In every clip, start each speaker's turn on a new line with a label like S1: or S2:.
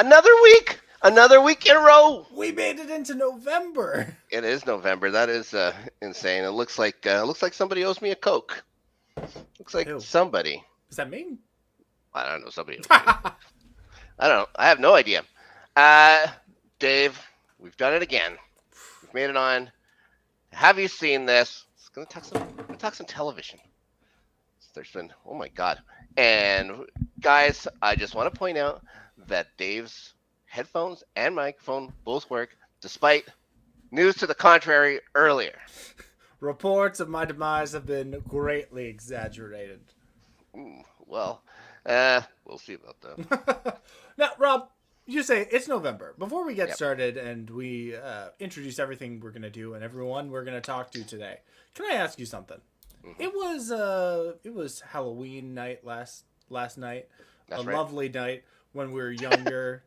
S1: Another week in a row.
S2: We made it into November.
S1: It is November. That is insane. It looks like somebody owes me a Coke. Looks like
S2: Ew.
S1: somebody.
S2: Does that mean?
S1: I don't know. Somebody owes me. I don't know. I have no idea. Uh, Dave, we've done it again. We've made it on. Have you seen this? It's gonna talk some television. There's been, oh my God. And guys, I just want to point out that Dave's headphones and microphone both work, despite news to the contrary earlier.
S2: Reports of my demise have been greatly exaggerated.
S1: Well, we'll see about that.
S2: Now, Rob, you say it's November. Before we get
S1: Yep.
S2: started and we introduce everything we're going to do and everyone we're going to talk to today, can I ask you something?
S1: Mhm.
S2: It was Halloween night last night.
S1: That's
S2: a
S1: right.
S2: lovely night when we were younger.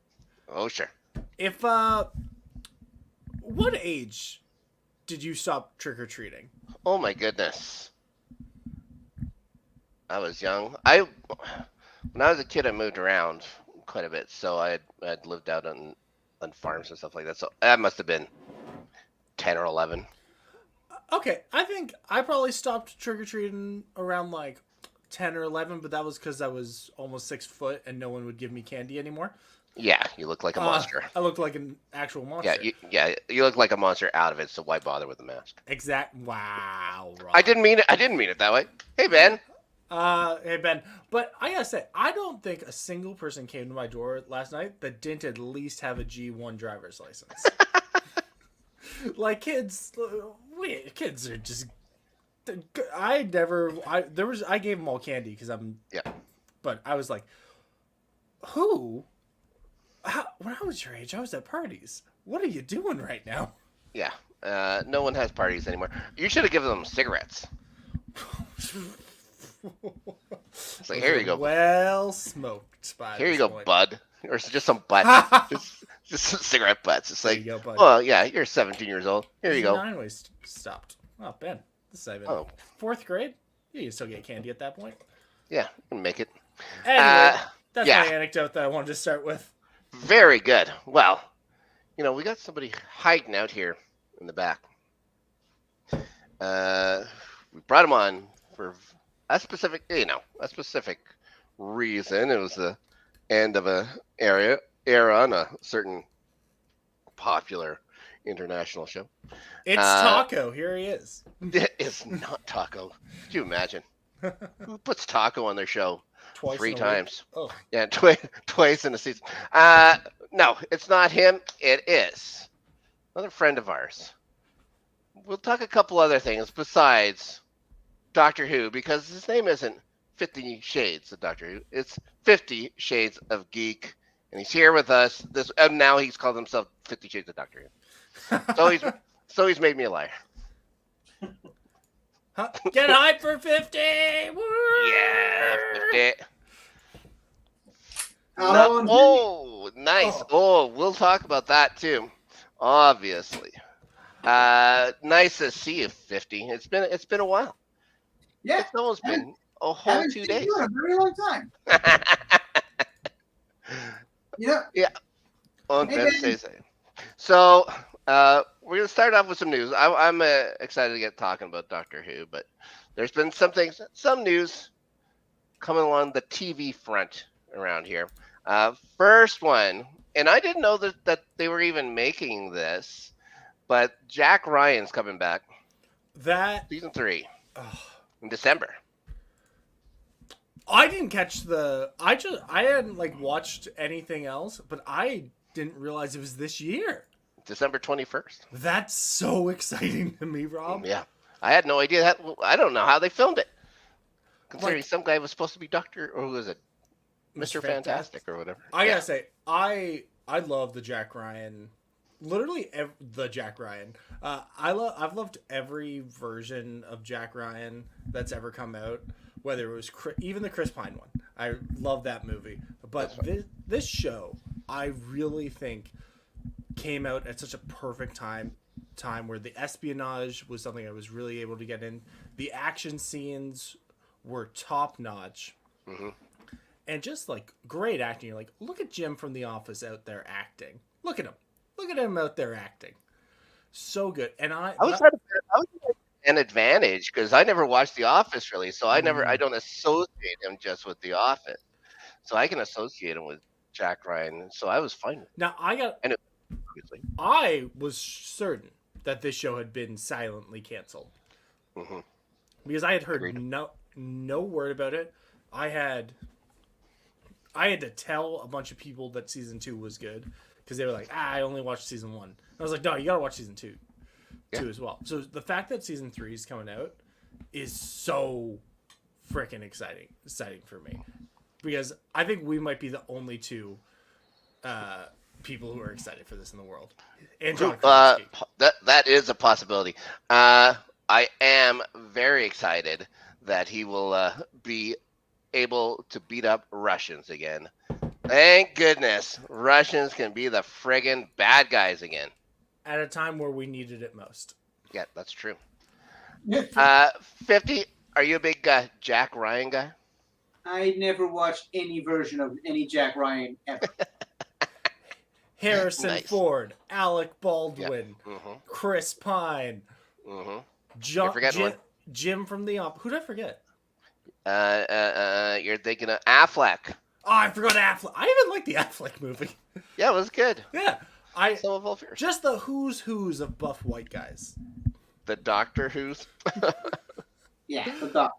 S1: Oh, sure.
S2: If what age did you stop trick or treating?
S1: Oh my goodness. I was young. When I was a kid, I moved around quite a bit, so I'd lived out on farms and stuff like that. So that must have been 10 or 11.
S2: Okay, I think I probably stopped trick or treating around like 10 or 11, but that was because I was almost 6 foot and no one would give me candy anymore.
S1: Yeah, you look like a monster.
S2: I looked like an actual monster.
S1: You look like a monster out of it. So why bother with the mask?
S2: Wow, Rob.
S1: I didn't mean it that way. Hey Ben.
S2: Hey Ben, but I gotta say, I don't think a single person came to my door last night that didn't at least have a G1 driver's license. Like kids are just. I gave them all candy because I'm.
S1: Yeah.
S2: But I was like, who? When I was your age, I was at parties. What are you doing right now?
S1: Yeah. No one has parties anymore. You should have given them cigarettes. It's like, here you go.
S2: Well smoked.
S1: Here you go,
S2: point.
S1: bud. Or just some butts. just some cigarette butts. It's like,
S2: There you go, bud.
S1: well, yeah, you're 17 years old. Here you go.
S2: 9 ways stopped. Oh, Ben. This is even
S1: Oh.
S2: 4th grade? Yeah, you still get candy at that point.
S1: Yeah, you can make it.
S2: Anyway, that's
S1: yeah.
S2: my anecdote that I wanted to start with.
S1: Very good. Well, we got somebody hiding out here in the back. We brought him on for a specific reason. It was the end of a era on a certain popular international show.
S2: It's Taco. Here he is.
S1: It is not Taco. Could you imagine? Who puts Taco on their show?
S2: Twice
S1: 3
S2: in a
S1: times.
S2: week. Oh.
S1: Yeah, twice in a season. No, it's not him. It is another friend of ours. We'll talk a couple other things besides Doctor Who, because his name isn't 50 Shades of Doctor Who. It's 50 Shades of Geek, and he's here with us. And now he's called himself 50 Shades of Doctor Who. So he's made me a liar.
S2: Huh? Get hyped for 50! Woo!
S1: Yeah, 50.
S3: Hello,
S1: Nice. Oh, we'll talk about that too. Obviously. Nice to see you, 50. It's been a while.
S3: Yeah,
S1: It's almost been a whole
S3: haven't
S1: 2
S3: seen
S1: days.
S3: you in a very long time.
S1: Yeah. On
S3: Hey,
S1: Wednesdays. So, we're gonna start off with some news. I'm excited to get talking about Doctor Who, but there's been some news coming along the TV front around here. First one, and I didn't know that they were even making this, but Jack Ryan's coming back. Season 3 in December.
S2: I didn't catch I hadn't like watched anything else, but I didn't realize it was this year.
S1: December 21st.
S2: That's so exciting to me, Rob.
S1: Yeah, I had no idea. I don't know how they filmed it. Considering some guy was supposed to be Doctor, or who was it? Mr. Fantastic or whatever.
S2: I gotta say, I love the Jack Ryan. Literally, the Jack Ryan. I've loved every version of Jack Ryan that's ever come out. Whether it was even the Chris Pine one, I love that movie. But this show, I really think, came out at such a perfect time where the espionage was something I was really able to get in. The action scenes were top notch.
S1: Mm-hmm.
S2: and just like great acting. You're like, look at Jim from The Office out there acting. Look at him out there acting. So good. And
S1: I was at an advantage because I never watched The Office really, so I don't associate him just with The Office. So I can associate him with Jack Ryan. So I was fine with it.
S2: Now
S1: Obviously.
S2: I was certain that this show had been silently canceled
S1: Mm-hmm.
S2: because I had heard
S1: Agreed.
S2: no word about it. I had to tell a bunch of people that season 2 was good because they were like, I only watched season 1. I was like, no, you gotta watch season 2 as well. So the fact that season 3 is coming out is so freaking exciting for me because I think we might be the only two people who are excited for this in the world. And John Krasinski.
S1: That is a possibility. I am very excited that he will be able to beat up Russians again. Thank goodness Russians can be the friggin' bad guys again.
S2: At a time where we needed it most.
S1: Yeah, that's true.
S3: Yeah.
S1: 50, are you a big Jack Ryan guy?
S3: I never watched any version of any Jack Ryan ever.
S2: Harrison
S1: Nice.
S2: Ford, Alec Baldwin,
S1: Mm-hmm.
S2: Chris Pine,
S1: Mm-hmm.
S2: Jim from The Office. Who did I forget?
S1: You're thinking of Affleck.
S2: Oh, I forgot Affleck. I even like the Affleck movie.
S1: Yeah, it was good.
S2: Yeah.
S1: Some of all fears.
S2: Just the who's of buff white guys.
S1: The Doctor Who's.
S3: Yeah, but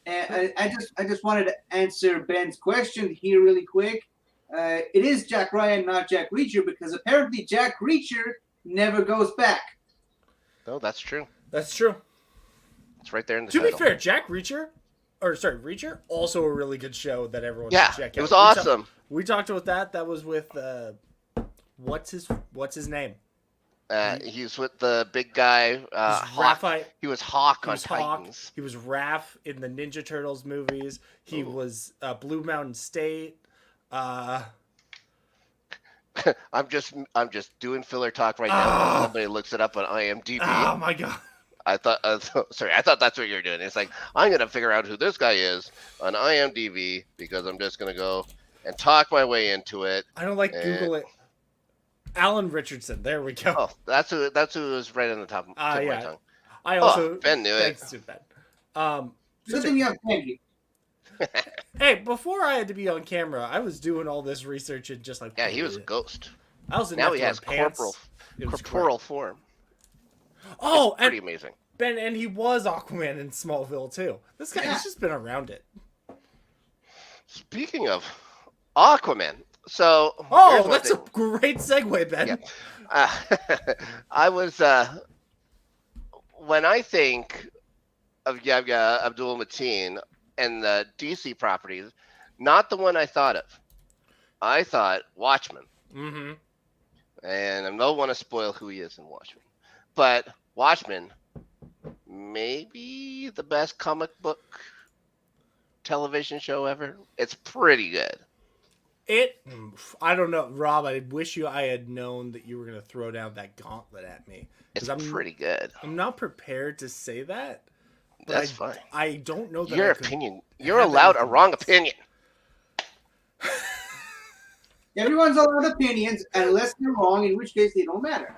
S3: I just wanted to answer Ben's question here really quick. It is Jack Ryan, not Jack Reacher, because apparently Jack Reacher never goes back.
S1: No, that's true.
S2: That's true.
S1: It's right there in the
S2: To
S1: title.
S2: be fair, Reacher, also a really good show that everyone
S1: Yeah,
S2: should check out.
S1: it was awesome.
S2: We talked about that. That was with what's his name?
S1: He's with the big guy. Hawk. He was Hawk on Titans.
S2: He was Raph in the Ninja Turtles movies. He was Blue Mountain State.
S1: I'm just doing filler talk right now. Somebody looks it up on IMDb.
S2: Oh my god!
S1: I thought that's what you're doing. It's like I'm gonna figure out who this guy is on IMDb because I'm just gonna go and talk my way into it.
S2: I don't like Google it. Alan Richardson. There we go.
S1: Oh, that's who was right on the top of my tongue.
S2: I also
S1: Ben knew it.
S2: thanks to Ben.
S3: Good thing you have Peggy.
S2: Hey, before I had to be on camera, I was doing all this research and just like
S1: Yeah, he was a ghost.
S2: I was
S1: Now he has corporal form.
S2: Oh,
S1: it's pretty amazing.
S2: Ben, and he was Aquaman in Smallville too. This guy's just been around it.
S1: Speaking of Aquaman, so
S2: that's a great segue, Ben.
S1: Yeah. I was when I think of Yahya Abdul-Mateen and the DC properties, not the one I thought of. I thought Watchmen.
S2: Mm-hmm.
S1: And I don't want to spoil who he is in Watchmen. But Watchmen, maybe the best comic book television show ever. It's pretty good.
S2: I don't know, Rob. I wish I had known that you were going to throw down that gauntlet at me.
S1: It's pretty good.
S2: I'm not prepared to say that. But
S1: That's fine.
S2: I don't know that
S1: Your opinion. You're allowed a wrong opinion.
S3: Everyone's allowed opinions unless they're wrong, in which case they don't matter.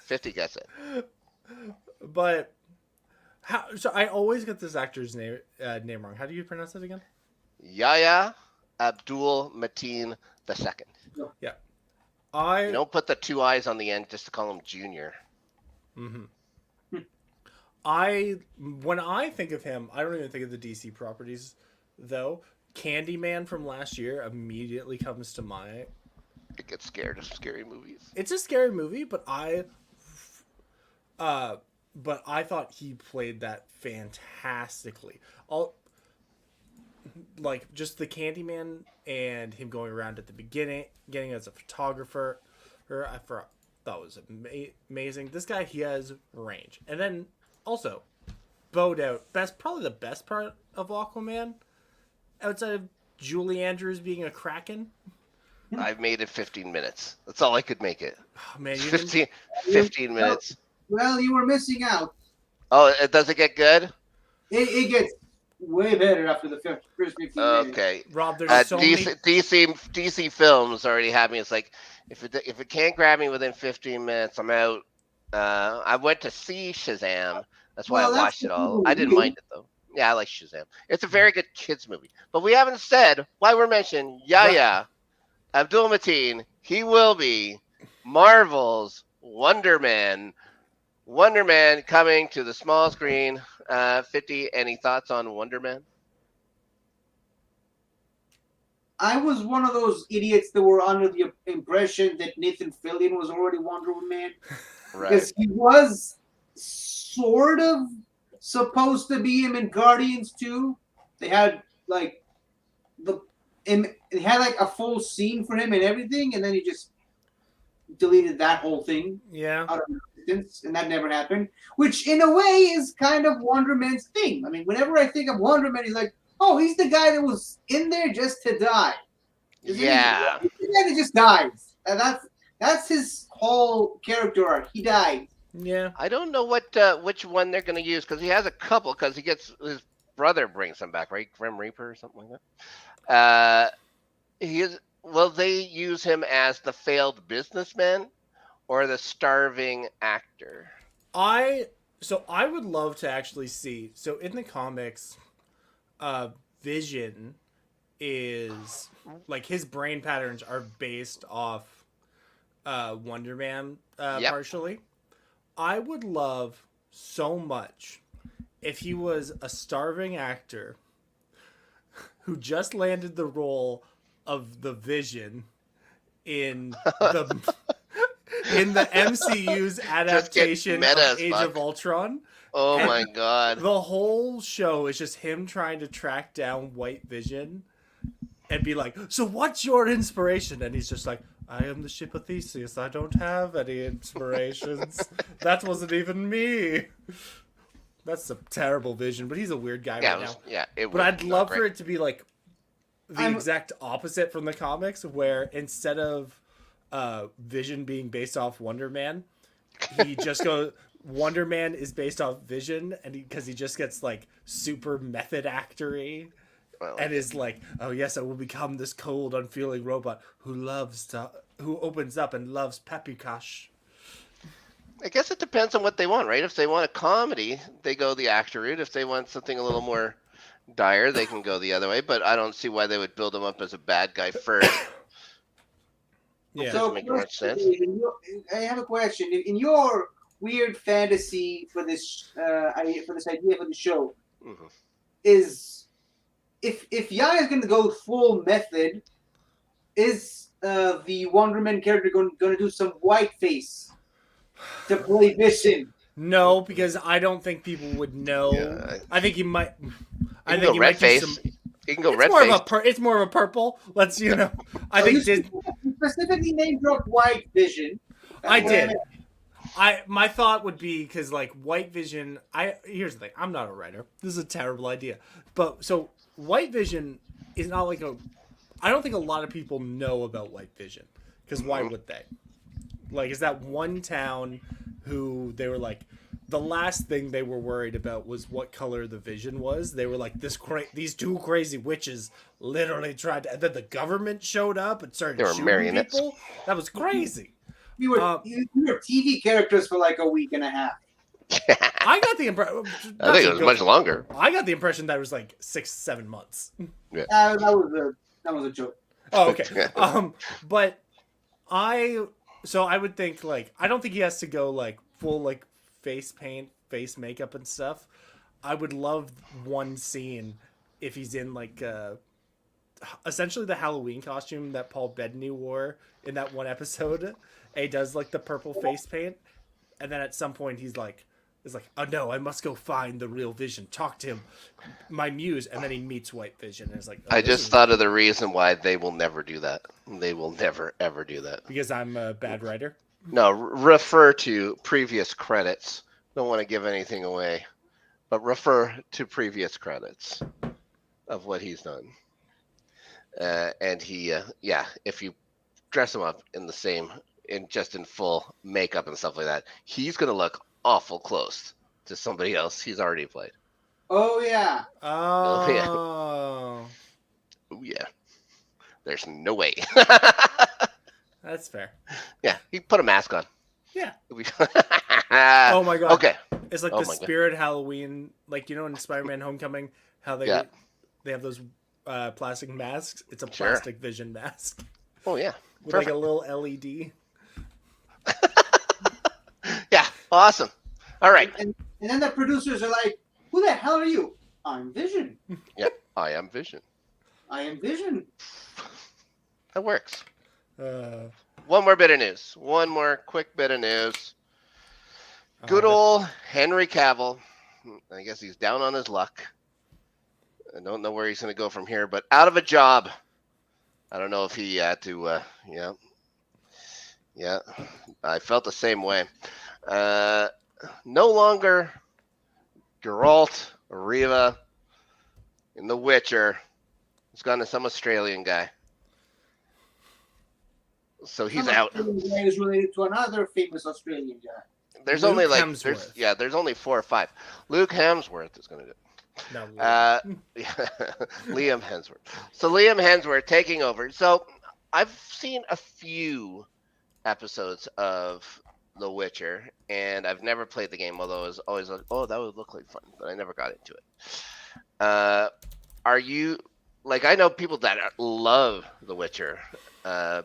S1: 50 gets it.
S2: But so I always get this actor's name wrong. How do you pronounce it again?
S1: Yahya Abdul-Mateen II.
S2: Yeah.
S1: You don't put the two I's on the end just to call him Junior.
S2: Mm-hmm. When I think of him, I don't even think of the DC properties, though. Candyman from last year immediately comes to mind.
S1: I get scared of scary movies.
S2: It's a scary movie, but I thought he played that fantastically. Like just the Candyman and him going around at the beginning as a photographer. I thought was amazing. This guy, he has range, and then also bowed out. Probably the best part of Aquaman, outside of Julie Andrews being a Kraken.
S1: I've made it 15 minutes. That's all I could make it.
S2: Oh, man,
S1: 15 minutes.
S3: Well, you were missing out.
S1: Oh, does it get good?
S3: It gets way better after the first 15 minutes.
S1: Okay.
S2: Rob, there's so many.
S1: DC Films already have me. It's like if it can't grab me within 15 minutes, I'm out. I went to see Shazam. That's why I
S3: Well, that's
S1: watched
S3: the
S1: it all.
S3: thing
S1: I
S3: with
S1: didn't
S3: you.
S1: mind it though. Yeah, I like Shazam. It's a very good kids movie. But we haven't said why we're mentioning Yahya Abdul Mateen. He will be Marvel's Wonder Man. Wonder Man coming to the small screen. 50. Any thoughts on Wonder Man?
S3: I was one of those idiots that were under the impression that Nathan Fillion was already Wonder Woman
S1: Right.
S3: because he was sort of supposed to be him in Guardians 2. They had like they had like a full scene for him and everything, and then he just deleted that whole thing
S2: Yeah.
S3: out of existence, and that never happened. Which, in a way, is kind of Wonder Man's thing. I mean, whenever I think of Wonder Man, he's like, oh, he's the guy that was in there just to die.
S1: Yeah.
S3: He's the guy that just dies. And that's his whole character arc. He dies.
S2: Yeah.
S1: I don't know which one they're going to use because he has a couple because he gets his brother brings him back, right? Grim Reaper or something like that. Will they use him as the failed businessman or the starving actor?
S2: I would love to actually see. So in the comics, Vision is like his brain patterns are based off Wonder Man
S1: Yep.
S2: partially. I would love so much if he was a starving actor who just landed the role of the Vision in the MCU's adaptation
S1: meta as
S2: of Age
S1: fuck.
S2: of Ultron.
S1: Oh
S2: And
S1: my god.
S2: The whole show is just him trying to track down White Vision and be like, so what's your inspiration? And he's just like, I am the ship of Theseus. I don't have any inspirations. That wasn't even me. That's a terrible Vision, but he's a weird guy right now. But I'd love for it to be like the exact opposite from the comics, where instead of Vision being based off Wonder Man, he just goes. Wonder Man is based off Vision, and because he just gets like super method actory, and is like, oh yes, I will become this cold, unfeeling robot who opens up and loves paprikash.
S1: I guess it depends on what they want, right? If they want a comedy, they go the actor route. If they want something a little more dire, they can go the other way. But I don't see why they would build him up as a bad guy first.
S2: Yeah.
S1: Doesn't make much sense.
S3: I have a question. In your weird fantasy for this idea for the show, is if Yaya is going to go full method, is the Wonder Man character going to do some whiteface to play Vision?
S2: No, because I don't think people would know.
S1: Yeah.
S2: I think he might.
S1: I think he might do some. He can go red face.
S2: It's more of a purple. Let's I think
S3: you specifically name dropped White Vision.
S2: I did. My thought would be because like White Vision. Here's the thing. I'm not a writer. This is a terrible idea. But so White Vision is not like I don't think a lot of people know about White Vision because why would they? Like, is that one town who they were like, the last thing they were worried about was what color the Vision was. They were like, these two crazy witches literally tried to, and then the government showed up and started shooting
S1: marionettes.
S2: people. That was crazy.
S3: You were TV characters for like a week and a half.
S2: I got the impression.
S1: I think it was much longer.
S2: I got the impression that it was like 6-7 months.
S1: Yeah.
S3: That was a joke.
S2: Oh, okay. But I would think like I don't think he has to go like full like face paint, face makeup and stuff. I would love one scene if he's in like essentially the Halloween costume that Paul Bettany wore in that one episode. And he does like the purple face paint, and then at some point he's like, oh no, I must go find the real Vision, talk to him, my muse, and then he meets White Vision and is like,
S1: I just thought of the reason why they will never do that. They will never ever do that.
S2: Because I'm a bad writer.
S1: No, refer to previous credits. Don't want to give anything away, but refer to previous credits of what he's done. And he, if you dress him up in the same, in full makeup and stuff like that, he's gonna look awful close to somebody else he's already played.
S3: Oh yeah.
S1: Oh, yeah.
S2: Oh,
S1: Oh yeah. There's no way.
S2: that's fair.
S1: Yeah, he put a mask on.
S2: Yeah.
S1: We-
S2: Oh my god.
S1: Okay.
S2: It's like
S1: Oh
S2: the
S1: my god.
S2: spirit Halloween, like in Spider-Man: Homecoming, how
S1: Yeah.
S2: they have those plastic masks. It's a
S1: Sure.
S2: plastic vision mask
S1: Oh yeah.
S2: with like
S1: Perfect.
S2: a little LED.
S1: Yeah. Awesome. All right.
S3: And then the producers are like, "Who the hell are you?" I'm Vision.
S1: Yep. I am Vision.
S3: I am Vision.
S1: That works.
S2: Uh,
S1: One more bit of news. One more quick bit of news. Good
S2: but-
S1: old Henry Cavill. I guess he's down on his luck. I don't know where he's going to go from here, but out of a job. I don't know if he had to, yeah. I felt the same way. No longer Geralt of Riva in The Witcher. He's gone to some Australian guy. So he's
S3: Some
S1: out.
S3: Australian guy is related to another famous Australian guy.
S1: There's
S2: Luke
S1: only like
S2: Hemsworth.
S1: there's only 4 or 5. Luke Hemsworth is going to do it.
S2: no,
S1: Liam Hemsworth. So Liam Hemsworth taking over. So I've seen a few episodes of The Witcher, and I've never played the game. Although I was always like, oh, that would look like fun, but I never got into it. Are you like? I know people that love The Witcher.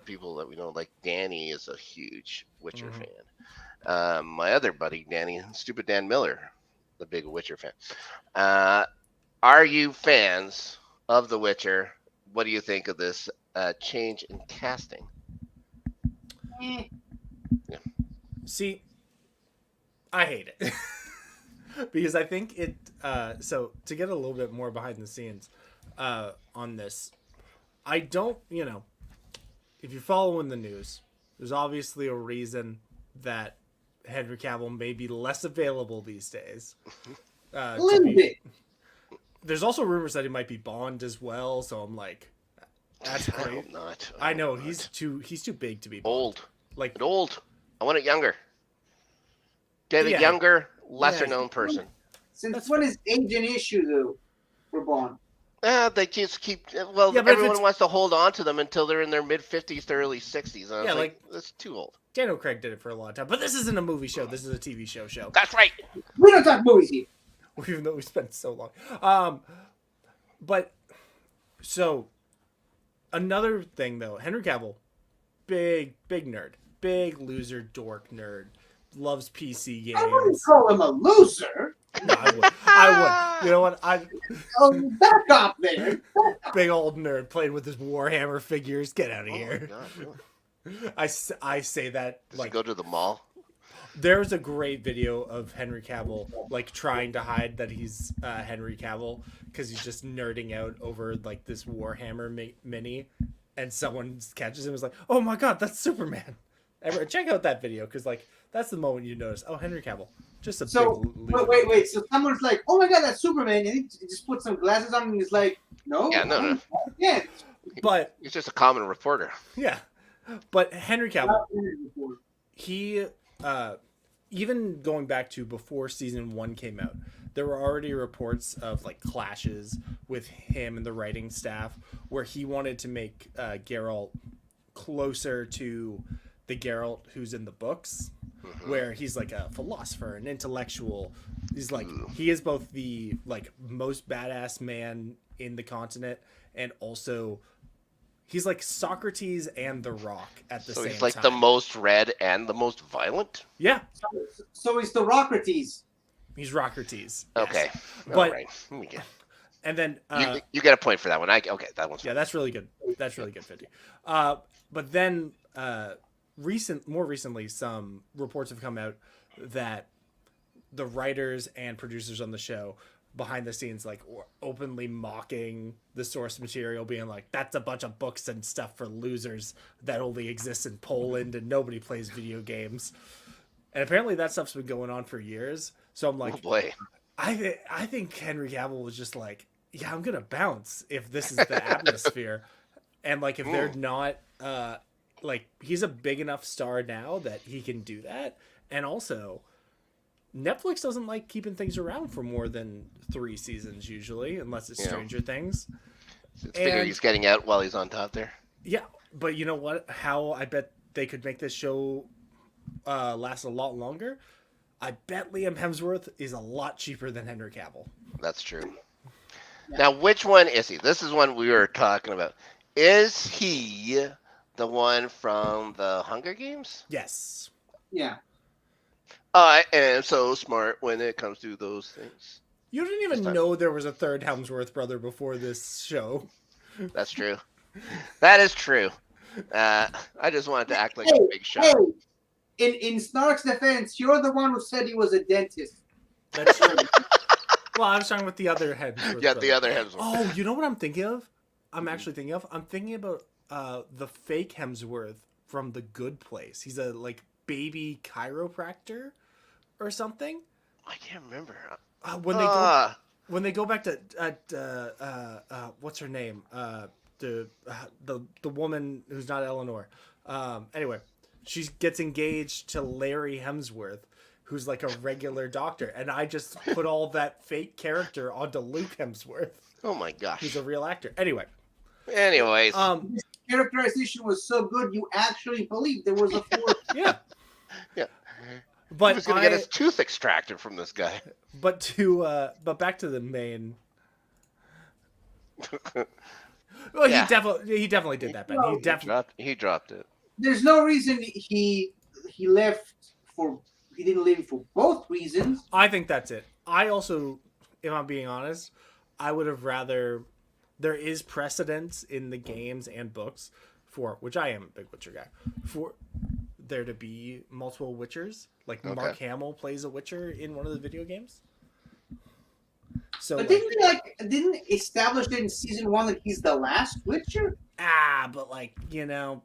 S1: People that we know, like Danny, is a huge Witcher
S2: Mhm.
S1: fan. My other buddy, Danny, stupid Dan Miller, the big Witcher fan. Are you fans of The Witcher? What do you think of this change in casting?
S3: Eh,
S2: See, I hate it because I think it. So to get a little bit more behind the scenes on this, I don't. If you're following the news, there's obviously a reason that Henry Cavill may be less available these days.
S3: a little bit.
S2: There's also rumors that he might be Bond as well. So I'm like, that's
S1: I
S2: great.
S1: hope not.
S2: I know
S1: hope not.
S2: he's too big to be Bond.
S1: old.
S2: Like
S1: But old. I want it younger. Get a
S2: Yeah.
S1: younger, lesser
S2: Yeah.
S1: known person.
S3: Since when is age an issue though for Bond?
S1: They just keep. Well,
S2: Yeah, but if
S1: everyone
S2: it's-
S1: wants to hold on to them until they're in their mid 50s to early 60s. And I was
S2: Yeah,
S1: like, that's too old.
S2: Daniel Craig did it for a long time, but this isn't a movie show. This is a TV show.
S1: That's right.
S3: We don't talk movies here.
S2: Even though we spent so long. But so another thing though, Henry Cavill, big nerd, big loser dork nerd, loves PC
S3: I wouldn't
S2: games.
S3: call him a loser.
S2: No, I would. You know what? I
S3: Oh, back up there.
S2: big old nerd playing with his Warhammer figures. Get out of
S1: Oh my
S2: here.
S1: God, really?
S2: I say that
S1: Does he
S2: like
S1: go to the mall?
S2: there's a great video of Henry Cavill like trying to hide that he's Henry Cavill because he's just nerding out over like this Warhammer mini, and someone catches him and is like, "Oh my god, that's Superman!" Check out that video because like that's the moment you notice. Oh, Henry Cavill, just a
S3: So
S2: big loser.
S3: wait. So someone's like, "Oh my god, that's Superman," and he just puts some glasses on and he's like, "No,
S1: Yeah, no.
S3: yeah."
S2: But
S1: He's just a common reporter.
S2: yeah, but Henry Cavill, he even going back to before season 1 came out, there were already reports of like clashes with him and the writing staff where he wanted to make Geralt closer to the Geralt who's in the books, where he's like a philosopher, an intellectual. He's like he is both the like most badass man in the continent and also he's like Socrates and The Rock at the
S1: So
S2: same
S1: he's like
S2: time.
S1: the most read and the most violent?
S2: Yeah,
S3: So he's the Rocrates.
S2: he's Rocrates.
S1: Okay.
S2: But-
S1: All right. We get-
S2: And then
S1: you get a point for that one. Okay, that one's
S2: yeah, that's really good. That's really good, 50. But then more recently, some reports have come out that the writers and producers on the show behind the scenes like were openly mocking the source material, being like, that's a bunch of books and stuff for losers that only exists in Poland and nobody plays video games. And apparently that stuff's been going on for years. So I'm like,
S1: oh boy.
S2: I think Henry Cavill was just like, yeah, I'm gonna bounce if this is the atmosphere, and like if they're not, like he's a big enough star now that he can do that, and also, Netflix doesn't like keeping things around for more than 3 seasons usually, unless it's
S1: Yeah.
S2: Stranger Things.
S1: It's figure he's getting out while he's on top there.
S2: Yeah, but you know what? How I bet they could make this show last a lot longer. I bet Liam Hemsworth is a lot cheaper than Henry Cavill.
S1: That's true.
S3: Yeah.
S1: Now, which one is he? This is one we were talking about. Is he the one from the Hunger Games?
S2: Yes.
S3: Yeah.
S1: I am so smart when it comes to those things.
S2: You didn't even know there was a third Hemsworth brother before this show.
S1: That's true. That is true. I just wanted to act like
S3: Hey,
S1: a big shot.
S3: Hey, in Snark's defense, you're the one who said he was a dentist.
S2: That's true. Well, I was talking with the other Hemsworth.
S1: Yeah,
S2: brother.
S1: the other Hemsworth.
S2: Oh, you know what I'm thinking of? I'm thinking about the fake Hemsworth from The Good Place. He's a like baby chiropractor or something.
S1: I can't remember.
S2: When they go back to what's her name? The woman who's not Eleanor. Anyway, she gets engaged to Larry Hemsworth, who's like a regular doctor, and I just put all that fake character onto Luke Hemsworth,
S1: Oh my gosh.
S2: who's a real actor. Anyways,
S3: This characterization was so good, you actually believed there was a fourth.
S2: yeah,
S1: Yeah.
S2: but
S1: He was gonna get his tooth extracted from this guy.
S2: but back to the main. Well,
S1: Yeah.
S2: he definitely did that, Ben.
S3: No,
S1: He dropped it.
S3: There's no reason he left for. He didn't leave for both reasons.
S2: I think that's it. I also, if I'm being honest, I would have rather. There is precedence in the games and books for which I am a big Witcher guy for there to be multiple Witchers. Like
S1: Okay.
S2: Mark Hamill plays a Witcher in one of the video games. So,
S3: But didn't establish it in season 1 that he's the last Witcher?
S2: but like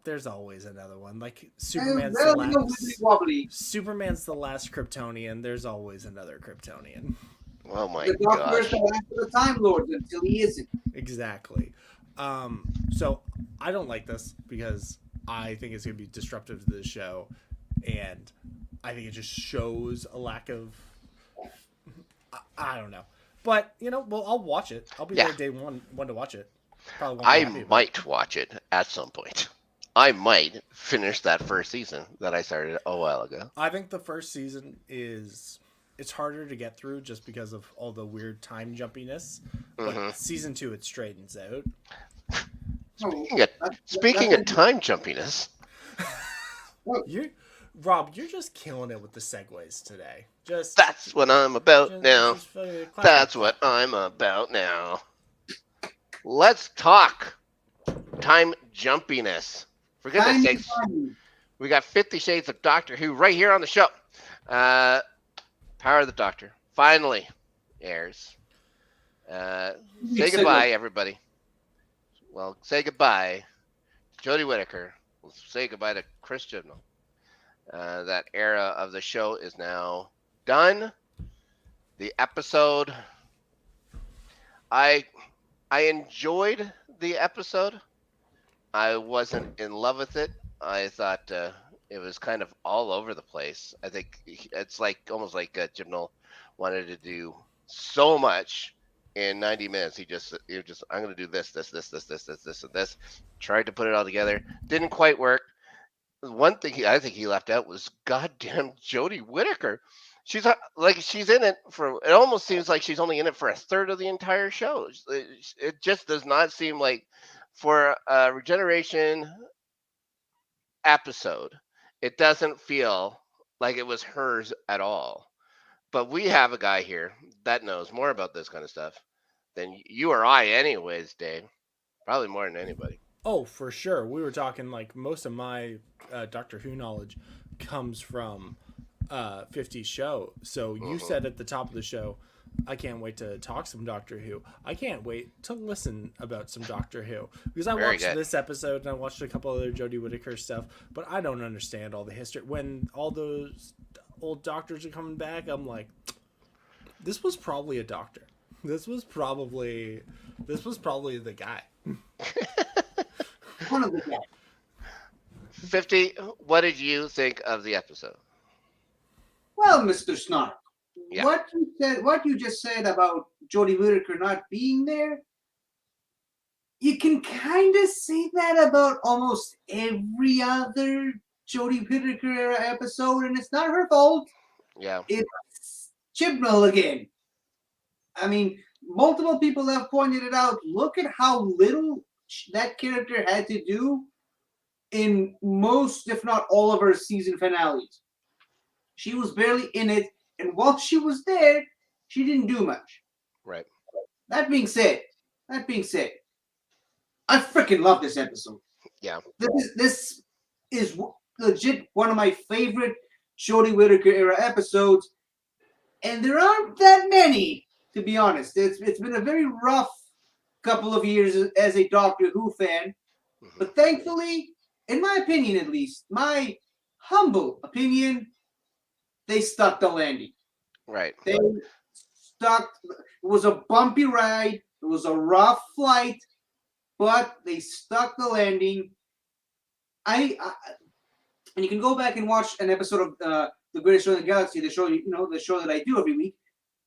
S2: there's always another one. Like
S3: Well, wibbly wobbly.
S2: Superman's the last Kryptonian. There's always another Kryptonian.
S1: Oh my
S3: The Doctor's
S1: gosh.
S3: the last of the Time Lords until he isn't.
S2: Exactly. So I don't like this because I think it's going to be disruptive to the show, and I think it just shows a lack of. I don't know, but well, I'll watch it. I'll be
S1: Yeah.
S2: there day one to watch it. Probably won't be
S1: I
S2: happy about it.
S1: might watch it at some point. I might finish that first season that I started a while ago.
S2: I think the first season it's harder to get through just because of all the weird time jumpiness. But season 2 it straightens out.
S1: Speaking of time jumpiness,
S2: Rob, you're just killing it with the segues today.
S1: that's what I'm about now.
S2: just fucking clap.
S1: That's what I'm about now. Let's talk time jumpiness. For goodness
S3: Time
S1: sakes,
S3: Time.
S1: we got 50 Shades of Doctor Who right here on the show. Power of the Doctor finally airs. Say goodbye, everybody. Well, say goodbye to Jodie Whittaker. We'll say goodbye to Chris Chibnall. That era of the show is now done. The episode, I enjoyed the episode. I wasn't in love with it. I thought it was kind of all over the place. I think it's almost like Chibnall wanted to do so much in 90 minutes. He just I'm going to do this, and this. Tried to put it all together. Didn't quite work. One thing I think he left out was goddamn Jodie Whittaker. She's in it for. It almost seems like she's only in it for a third of the entire show. It just does not seem like for a Regeneration episode. It doesn't feel like it was hers at all. But we have a guy here that knows more about this kind of stuff than you or I, anyways, Dave. Probably more than anybody.
S2: Oh, for sure. We were talking like most of my Doctor Who knowledge comes from 50's show. So you said at the top of the show, I can't wait to talk some Doctor Who. I can't wait to listen about some Doctor Who. Because I
S1: Very
S2: watched
S1: good.
S2: this episode and I watched a couple other Jodie Whittaker stuff, but I don't understand all the history. When all those old doctors are coming back, I'm like, this was probably a doctor. This was probably the guy.
S3: One of the guys.
S1: 50, what did you think of the episode?
S3: Well, Mr. Snark,
S1: Yeah.
S3: what you just said about Jodie Whittaker not being there, you can kind of say that about almost every other Jodie Whittaker era episode, and it's not her fault.
S1: Yeah.
S3: It's Chibnall again. I mean, multiple people have pointed it out. Look at how little that character had to do in most, if not all, of her season finales. She was barely in it, and while she was there, she didn't do much.
S1: Right.
S3: That being said, I freaking love this episode.
S1: Yeah.
S3: This is legit one of my favorite Jodie Whittaker era episodes, and there aren't that many, to be honest. It's been a very rough couple of years as a Doctor Who fan,
S1: Mhm.
S3: but thankfully, in my opinion at least, my humble opinion, they stuck the landing.
S1: Right.
S3: They stuck. It was a bumpy ride. It was a rough flight, but they stuck the landing. I and you can go back and watch an episode of the Greatest Show in the Galaxy, the show the show that I do every week,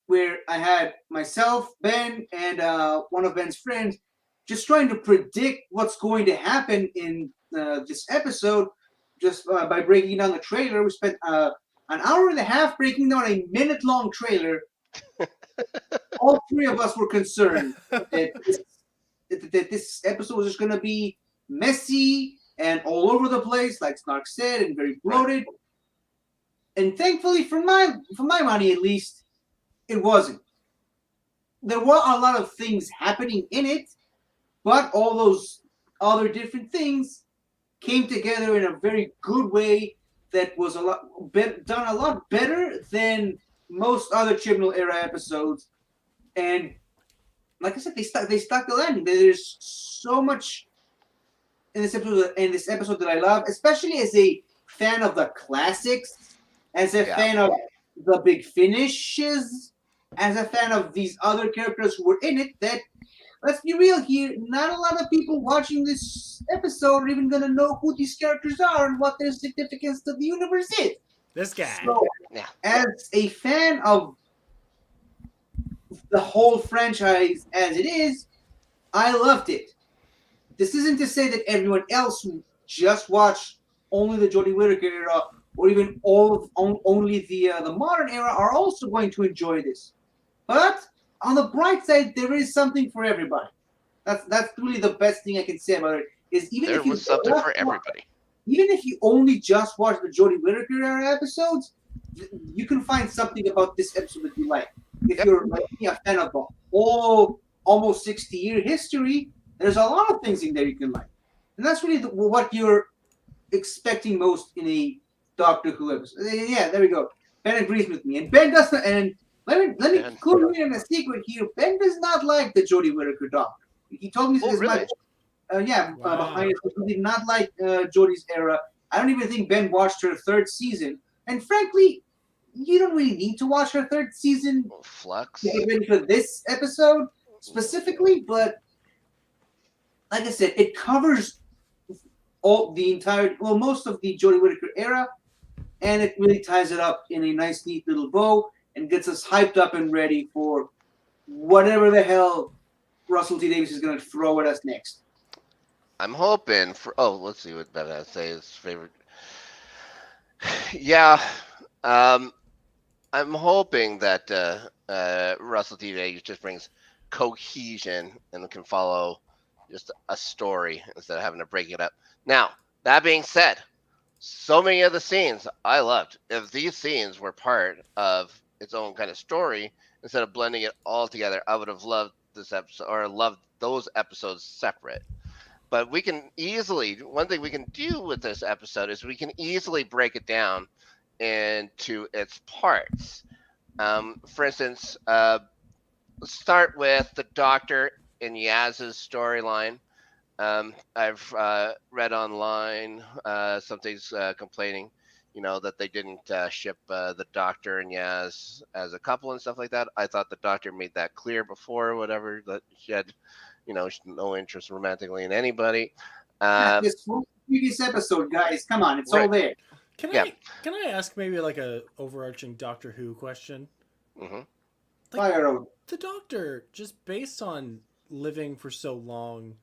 S3: where I had myself, Ben, and one of Ben's friends just trying to predict what's going to happen in this episode, just by breaking down the trailer. We spent an hour and a half breaking down a minute-long trailer. All three of us were concerned that this episode was just going to be messy and all over the place, like Snark said, and very bloated. And thankfully, for my money at least, it wasn't. There were a lot of things happening in it, but all those other different things came together in a very good way that was done a lot better than most other Chibnall era episodes. And like I said, they stuck the landing. There's so much in this episode that I love, especially as a fan of the classics, as a fan of the big finishes, as a fan of these other characters who were in it. That, let's be real here, not a lot of people watching this episode are even gonna know who these characters are and what their significance to the universe is.
S2: This guy.
S3: So, as a fan of the whole franchise as it is, I loved it. This isn't to say that everyone else who just watched only the Jodie Whittaker era or even only the modern era are also going to enjoy this. But on the bright side, there is something for everybody. That's really the best thing I can say about it. Is even
S1: There
S3: if you
S1: was something for everybody.
S3: Even if you only just watch the Jodie Whittaker era episodes, you can find something about this episode that you like. If you're like me, a fan of the whole almost 60-year history, there's a lot of things in there you can like. And that's really what you're expecting most in a Doctor Who episode. Yeah, there we go. Ben agrees with me. And Ben doesn't. And let me clue you in a secret here. Ben does not like the Jodie Whittaker Doctor. He told me this much. Behind it. He did not like Jodie's era. I don't even think Ben watched her third season. And frankly, you don't really need to watch her third season
S1: Flux.
S3: to get ready for this episode specifically, but like I said, it covers most of the Jodie Whittaker era, and it really ties it up in a nice, neat little bow and gets us hyped up and ready for whatever the hell Russell T Davies is going to throw at us next.
S1: I'm hoping for. Oh, let's see what Ben has to say. His favorite. Yeah, I'm hoping that Russell T Davies just brings cohesion and can follow just a story instead of having to break it up. Now, that being said, so many of the scenes I loved. If these scenes were part of its own kind of story, instead of blending it all together, I would have loved this episode or loved those episodes separate. But we can easily, one thing we can do with this episode is we can easily break it down into its parts. For instance, let's start with the Doctor and Yaz's storyline. I've read online something's complaining, that they didn't ship the Doctor and Yaz as a couple and stuff like that. I thought the Doctor made that clear before, whatever, that she had, no interest romantically in anybody.
S3: This previous episode, guys, come on, it's all there.
S2: Can I ask maybe like a overarching Doctor Who question?
S1: Hmm.
S2: Like,
S3: Fire out.
S2: the Doctor, just based on living for so long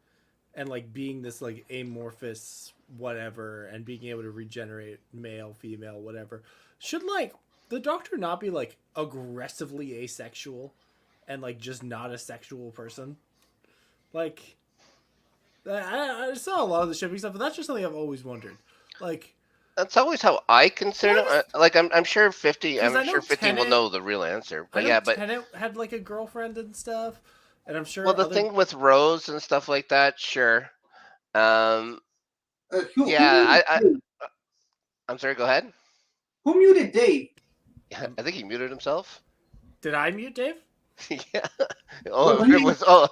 S2: and like being this like amorphous whatever and being able to regenerate male, female, whatever, should like the Doctor not be like aggressively asexual and like just not a sexual person? Like, I saw a lot of the shipping stuff, but that's just something I've always wondered. Like,
S1: That's always how I consider
S2: why
S1: it. Like I'm sure 50.
S2: because
S1: I'm
S2: I know
S1: sure 50 will
S2: Tennant,
S1: know the real answer.
S2: I
S1: But
S2: know
S1: yeah, but
S2: Tennant had like a girlfriend and stuff, and I'm
S1: well,
S2: sure
S1: the
S2: other.
S1: thing with Rose and stuff like that, sure. Um,
S3: Who
S1: yeah,
S3: muted Dave?
S1: I'm sorry. Go ahead.
S3: Who muted Dave?
S1: I think he muted himself.
S2: Did I mute Dave?
S1: Yeah.
S3: Well,
S1: Oh,
S3: when
S1: it
S3: you
S1: was. Oh,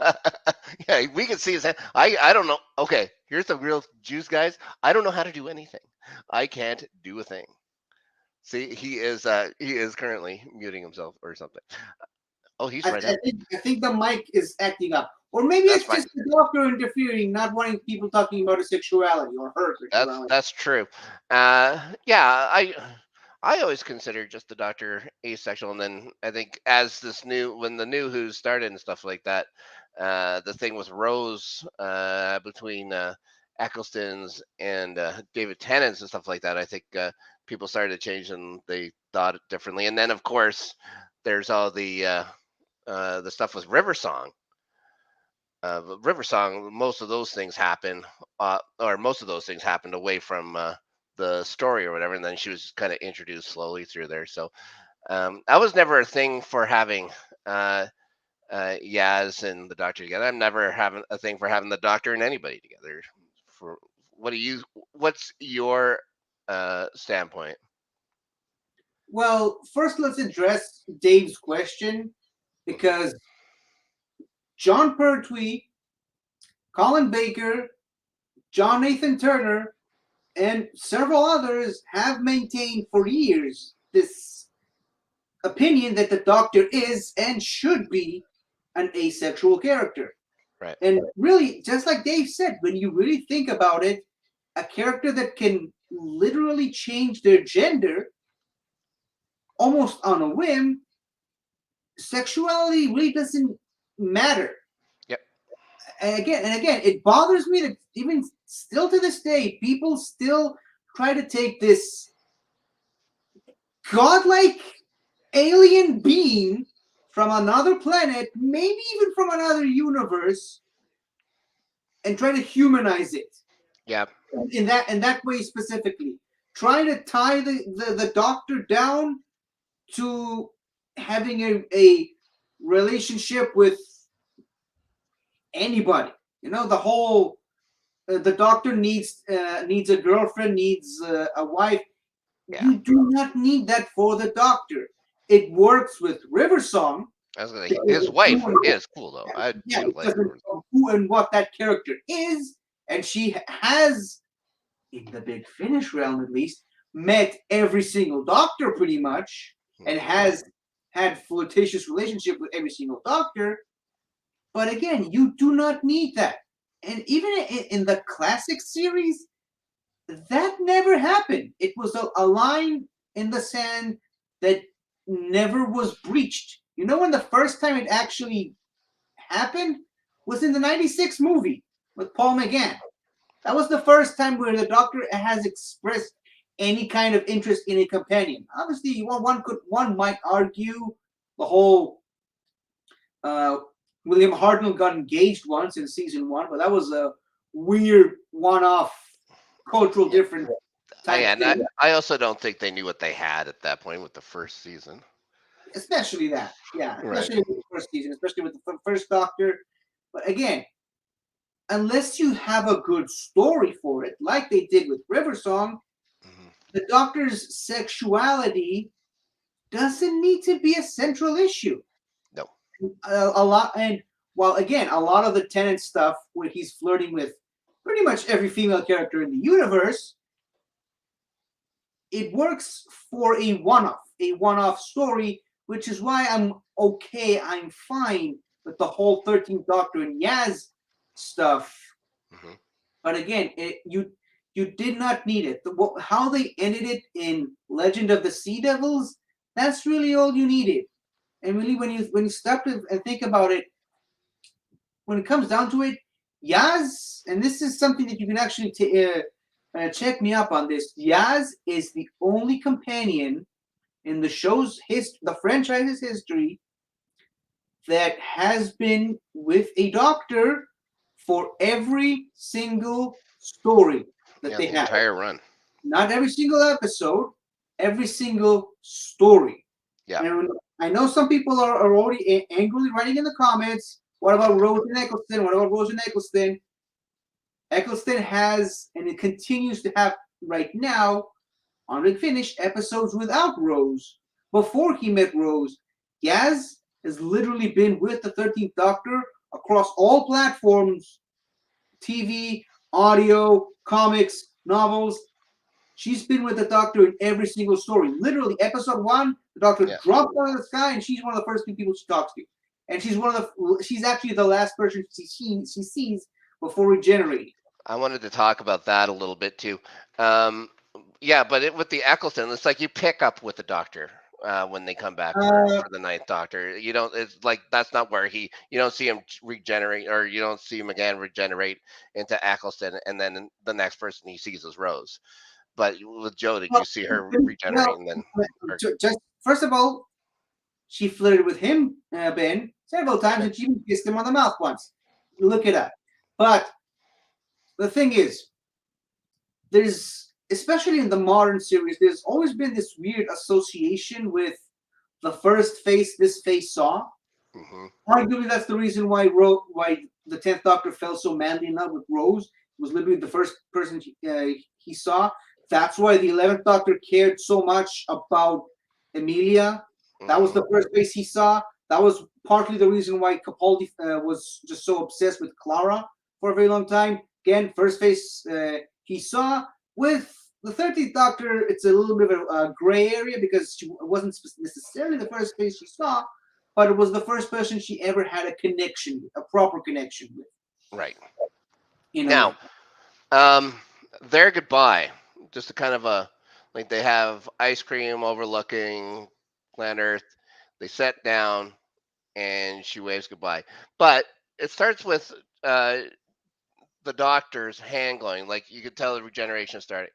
S1: yeah. We can see his hand. I don't know. Okay, here's the real juice, guys. I don't know how to do anything. I can't do a thing. See, he is currently muting himself or something. Oh, he's right up.
S3: I think the mic is acting up, or maybe
S1: That's
S3: it's
S1: fine.
S3: just the Doctor interfering, not wanting people talking about his sexuality or her sexuality.
S1: That's true. Yeah, I always consider just the Doctor asexual, and then I think as this new when the new Who started and stuff like that, the thing with Rose between Eccleston's and David Tennant's and stuff like that, I think people started to change and they thought it differently. And then of course there's all the stuff with River Song. River Song, most of those things happen, or most of those things happened away from the story or whatever, and then she was kind of introduced slowly through there. So I was never a thing for having Yaz and the Doctor together. I'm never having a thing for having the Doctor and anybody together. For what do you? What's your standpoint?
S3: Well, first let's address Dave's question because John Pertwee, Colin Baker, John Nathan Turner, and several others have maintained for years this opinion that the Doctor is and should be an asexual character.
S1: Right.
S3: And really, just like Dave said, when you really think about it, a character that can literally change their gender almost on a whim, sexuality really doesn't matter.
S1: Yep.
S3: And again, it bothers me that even still to this day, people still try to take this godlike alien being from another planet, maybe even from another universe, and try to humanize it.
S1: Yeah.
S3: In that way specifically, trying to tie the Doctor down to having a relationship with anybody. You know, the whole the Doctor needs a girlfriend, needs a wife.
S1: Yeah.
S3: You do not need that for the Doctor. It works with River Song.
S1: I was gonna. His wife is cool though. I
S3: Yeah,
S1: do like
S3: because
S1: her.
S3: of who and what that character is, and she has, in the Big Finish realm at least, met every single Doctor pretty much, and has had flirtatious relationship with every single Doctor. But again, you do not need that. And even in the classic series, that never happened. It was a line in the sand that never was breached. You know when the first time it actually happened was in the 96 movie with Paul McGann. That was the first time where the Doctor has expressed any kind of interest in a companion. Obviously, one might argue the whole William Hartnell got engaged once in season 1, but that was a weird one-off cultural difference.
S1: And I also don't think they knew what they had at that point with the first season.
S3: Especially that, yeah, especially
S1: Right.
S3: with the first season, especially with the first Doctor. But again, unless you have a good story for it, like they did with River Song,
S1: Mhm.
S3: the Doctor's sexuality doesn't need to be a central issue.
S1: No.
S3: A lot, and while again, a lot of the Tennant stuff where he's flirting with pretty much every female character in the universe, it works for a one-off story, which is why I'm fine with the whole 13th Doctor and Yaz stuff.
S1: Hmm.
S3: But again, you did not need it. How they ended it in Legend of the Sea Devils, that's really all you needed. And really, when you stop and think about it, when it comes down to it, Yaz, and this is something that you can actually check me up on this. Yaz is the only companion in the franchise's history that has been with a doctor for every single story that
S1: Yeah,
S3: they
S1: the
S3: have.
S1: entire run.
S3: Not every single episode, every single story.
S1: Yeah.
S3: And I know some people are already angrily writing in the comments, what about Rose and Eccleston? What about Rose and Eccleston? Eccleston has, and it continues to have right now, unfinished episodes without Rose. Before he met Rose, Yaz has literally been with the 13th Doctor across all platforms, TV, audio, comics, novels. She's been with the Doctor in every single story. Literally, episode 1, the Doctor
S1: Yeah.
S3: dropped out of the sky, and she's one of the first people she talks to. And she's actually the last person she sees before regenerating.
S1: I wanted to talk about that a little bit too. Um, yeah, but with the Eccleston, it's like you pick up with the Doctor when they come back
S3: Uh,
S1: for the Ninth Doctor. You don't. It's like that's not where you don't see him regenerate, or you don't see him again regenerate into Eccleston, and then the next person he sees is Rose. But with Jodie,
S3: well,
S1: you see her
S3: well,
S1: regenerate, and then or,
S3: just first of all, she flirted with him, Ben, several times, and she even kissed him on the mouth once. Look it up. But the thing is, there's especially in the modern series, there's always been this weird association with the first face this face saw.
S1: hmm
S3: Arguably, that's the reason why the 10th Doctor fell so madly in love with Rose. It was literally the first person he saw. That's why the 11th Doctor cared so much about Emilia. That was
S1: hmm
S3: the first face he saw. That was partly the reason why Capaldi was just so obsessed with Clara for a very long time. Again, first face he saw. With the 13th Doctor, it's a little bit of a gray area because she wasn't necessarily the first face she saw, but it was the first person she ever had a connection with, a proper connection with,
S1: right
S3: in a way.
S1: now. Their goodbye, just a kind of a like they have ice cream overlooking planet Earth. They sit down and she waves goodbye, but it starts with uh, the doctor's hand going, like you could tell the regeneration started,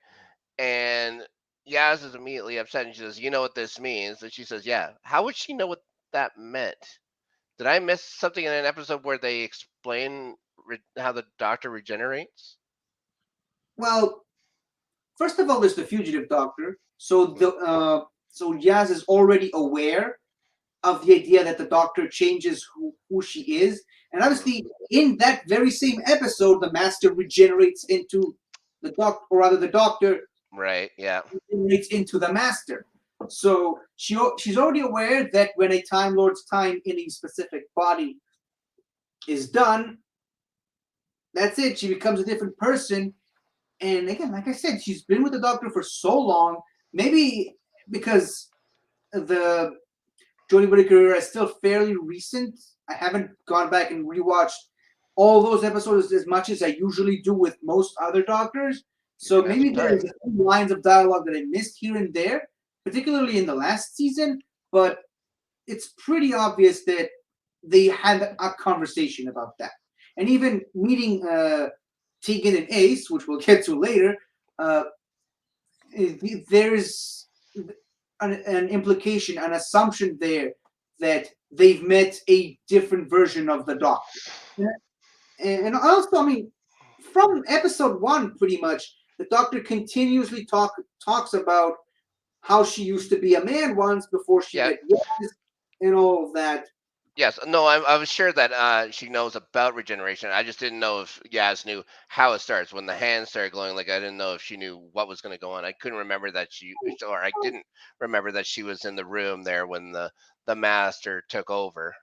S1: and Yaz is immediately upset and she says, "You know what this means?" And she says, "Yeah." How would she know what that meant? Did I miss something in an episode where they explain how the doctor regenerates?
S3: Well, first of all, there's the fugitive Doctor, so
S1: Mhm.
S3: so Yaz is already aware of the idea that the Doctor changes who she is, and
S1: Mhm.
S3: obviously in that very same episode, the Master regenerates into the Doctor, or rather, the Doctor
S1: Right. Yeah.
S3: regenerates into the Master. So she's already aware that when a Time Lord's time in a specific body is done, that's it. She becomes a different person. And again, like I said, she's been with the Doctor for so long. Maybe because the Jodie Whittaker era is still fairly recent. I haven't gone back and rewatched all those episodes as much as I usually do with most other Doctors.
S1: You're
S3: So
S1: gonna have
S3: maybe
S1: some
S3: there's
S1: time.
S3: a few lines of dialogue that I missed here and there, particularly in the last season. But it's pretty obvious that they had a conversation about that. And even meeting Tegan and Ace, which we'll get to later, uh, there's an implication, an assumption there that they've met a different version of the Doctor. And also, I mean, from episode 1, pretty much, the Doctor continuously talks about how she used to be a man once before she
S1: Yeah.
S3: met Yaz and all of that.
S1: Yes. No. I was sure that she knows about regeneration. I just didn't know if Yaz knew how it starts when the hands started glowing. Like I didn't know if she knew what was going to go on. I couldn't remember that or I didn't remember that she was in the room there when the master took over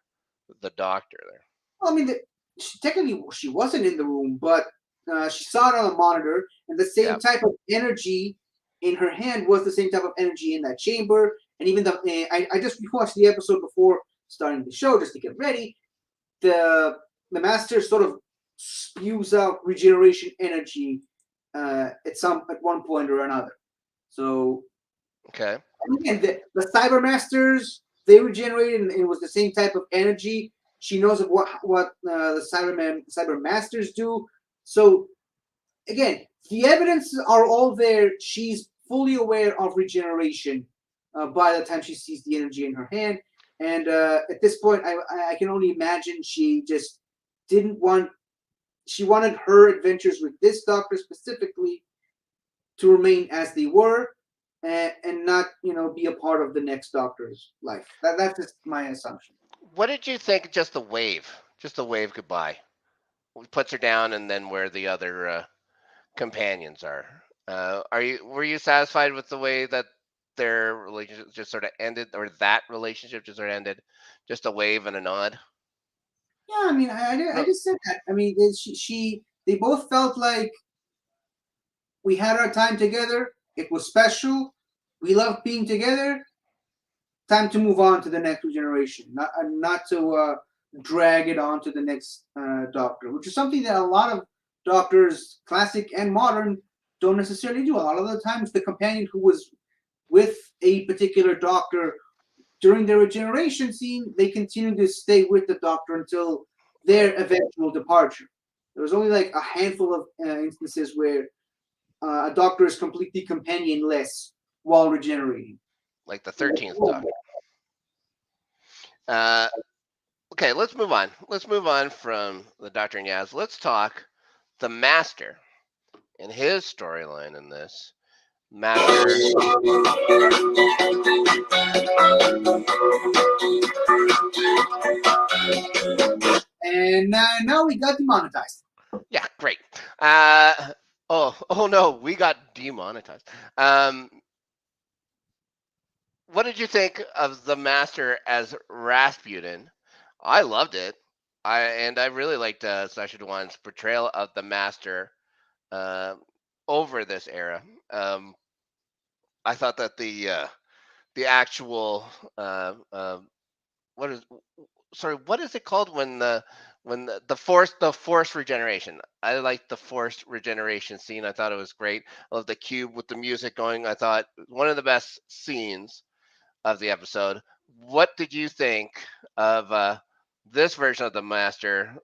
S1: the doctor there.
S3: Well, I mean, technically she wasn't in the room, but she saw it on the monitor, and the
S1: Yeah.
S3: same type of energy in her hand was the same type of energy in that chamber. And even I just watched the episode before starting the show just to get ready. The master sort of spews out regeneration energy at one point or another. So
S1: Okay.
S3: and again, the cyber masters they regenerated and it was the same type of energy. She knows of what the Cyber Masters do. So again, the evidence are all there. She's fully aware of regeneration by the time she sees the energy in her hand. And at this point, I can only imagine she just didn't want. She wanted her adventures with this doctor specifically to remain as they were, and not be a part of the next doctor's life. That's just my assumption.
S1: What did you think? Just the wave goodbye. Puts her down, and then where the other companions are. Were you satisfied with the way that their relationship just sort of ended, or that relationship just sort of ended? Just a wave and a nod.
S3: Yeah, I mean, I
S1: No,
S3: just said that. I mean, they both felt like we had our time together. It was special. We loved being together. Time to move on to the next generation, not to drag it on to the next doctor, which is something that a lot of doctors, classic and modern, don't necessarily do. A lot of the times, the companion who was with a particular doctor during their regeneration scene, they continue to stay with the doctor until their eventual departure. There was only like a handful of instances where a doctor is completely companionless while regenerating.
S1: like the 13th Doctor. Uh, okay, let's move on. Let's move on from the Doctor and Yaz. Let's talk the Master and his storyline in this. Master.
S3: And now we got demonetized.
S1: Yeah, great. Oh no, we got demonetized. What did you think of the Master as Rasputin? I loved it. I really liked Sasha Dewan's portrayal of the Master uh, over this era. I thought that the actual what is sorry, what is it called when the forced regeneration? I liked the forced regeneration scene. I thought it was great. I love the cube with the music going. I thought one of the best scenes of the episode. What did you think of this version of the Master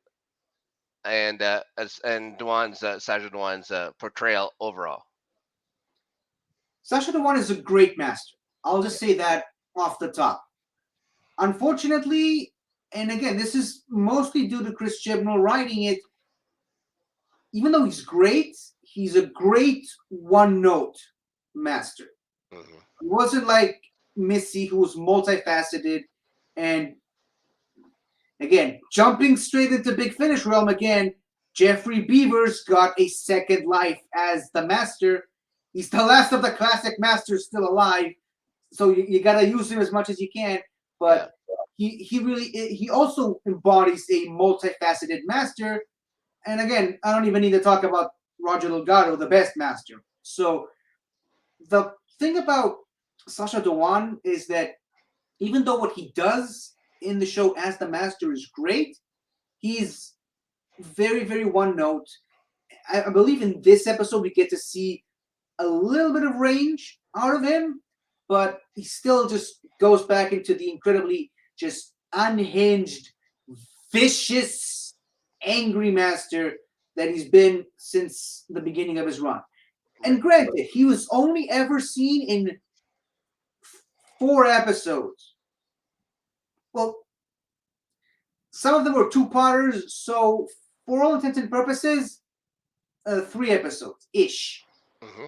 S1: and Dewan's Sasha Dewan's portrayal overall?
S3: Sasha Dewan is a great master. I'll just say that off the top. Unfortunately, and again, this is mostly due to Chris Chibnall writing it. Even though he's a great one note master.
S1: Mm-hmm.
S3: He wasn't like Missy, who was multifaceted. And again, jumping straight into Big Finish realm again, Jeffrey Beavers got a second life as the master. He's the last of the classic masters still alive, so you gotta use him as much as you can. But he also embodies a multifaceted master. And again, I don't even need to talk about Roger Delgado, the best master. So the thing about Sasha Dewan is that even though what he does in the show as the master is great, he's very, very one note. I believe in this episode we get to see a little bit of range out of him, but he still just goes back into the incredibly just unhinged, vicious, angry master that he's been since the beginning of his run. And granted, he was only ever seen in 4 episodes. Well, some of them were two-parters, so for all intents and purposes, 3 episodes-ish.
S1: Mm-hmm.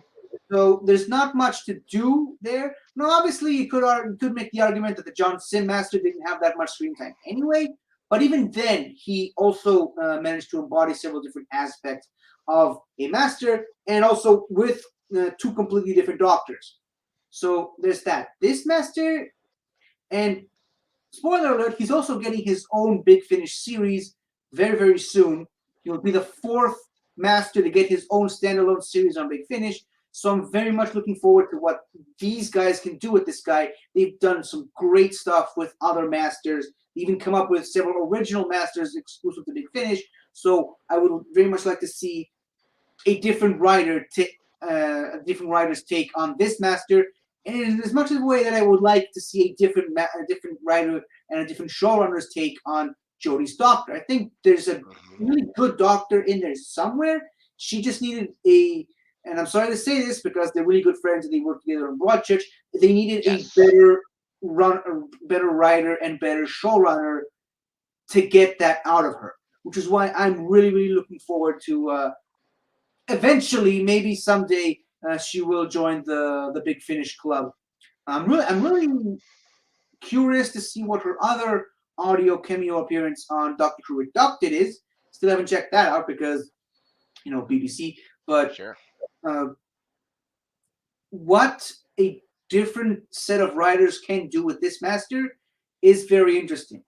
S3: So there's not much to do there. Now, obviously, you could make the argument that the John Sim Master didn't have that much screen time anyway. But even then, he also managed to embody several different aspects of a master, and also with 2 completely different doctors. So there's that. This master, and spoiler alert, he's also getting his own Big Finish series very, very soon. He'll be the 4th master to get his own standalone series on Big Finish. So I'm very much looking forward to what these guys can do with this guy. They've done some great stuff with other masters. They even come up with several original masters exclusive to Big Finish. So I would very much like to see a different writer's take on this master. And in as much of a way that I would like to see a different writer and a different showrunner's take on Jodie's Doctor. I think there's a really good Doctor in there somewhere. She just needed and I'm sorry to say this because they're really good friends and they work together on Broadchurch. They needed
S1: Yes.
S3: a better writer and better showrunner to get that out of her, which is why I'm really, really looking forward to eventually, maybe someday, she will join the Big Finish Club. I'm really curious to see what her other audio cameo appearance on Doctor Who Inducted is. Still haven't checked that out because BBC. But
S1: Sure.
S3: What a different set of writers can do with this master is very interesting.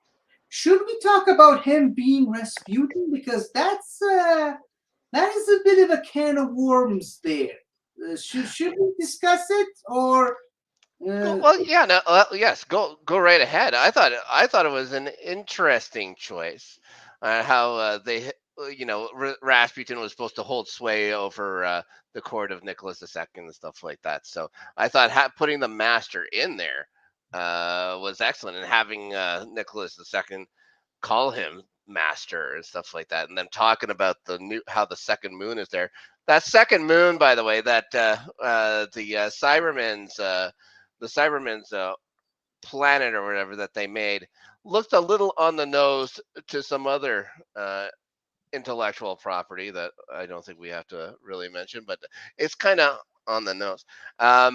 S3: Should we talk about him being Rasputin? Because that is a bit of a can of worms there. Should we discuss it or?
S1: Well, yeah, no, yes, go right ahead. I thought it was an interesting choice, how Rasputin was supposed to hold sway over the court of Nicholas II and stuff like that. So I thought putting the master in there was excellent, and having Nicholas II call him master and stuff like that, and then talking about how the second moon is there. That second moon, by the way, that the Cybermen's planet or whatever that they made looked a little on the nose to some other intellectual property that I don't think we have to really mention, but it's kind of on the nose. But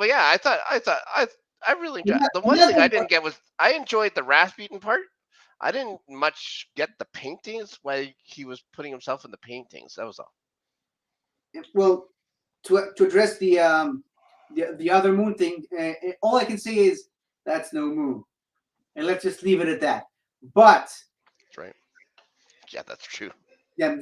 S1: yeah, I really enjoyed. The one thing I didn't get was I enjoyed the Rasputin part. I didn't much get the paintings, why he was putting himself in the paintings. That was all.
S3: Well, to address the other moon thing, all I can say is that's no moon, and let's just leave it at that. But
S1: That's right. Yeah, that's true.
S3: yeah,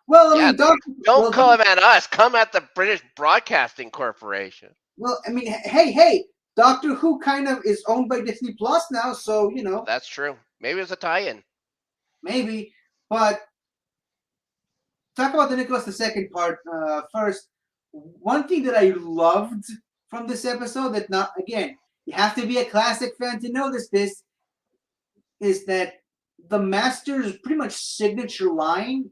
S3: well, I
S1: Yeah,
S3: mean,
S1: don't come at us. Come at the British Broadcasting Corporation.
S3: Well, I mean, hey, Doctor Who kind of is owned by Disney Plus now, so
S1: That's true. Maybe it's a tie-in.
S3: maybe. But talk about the Nicholas II part first. One thing that I loved from this episode that not again, you have to be a classic fan to notice this, is that the Master's pretty much signature line,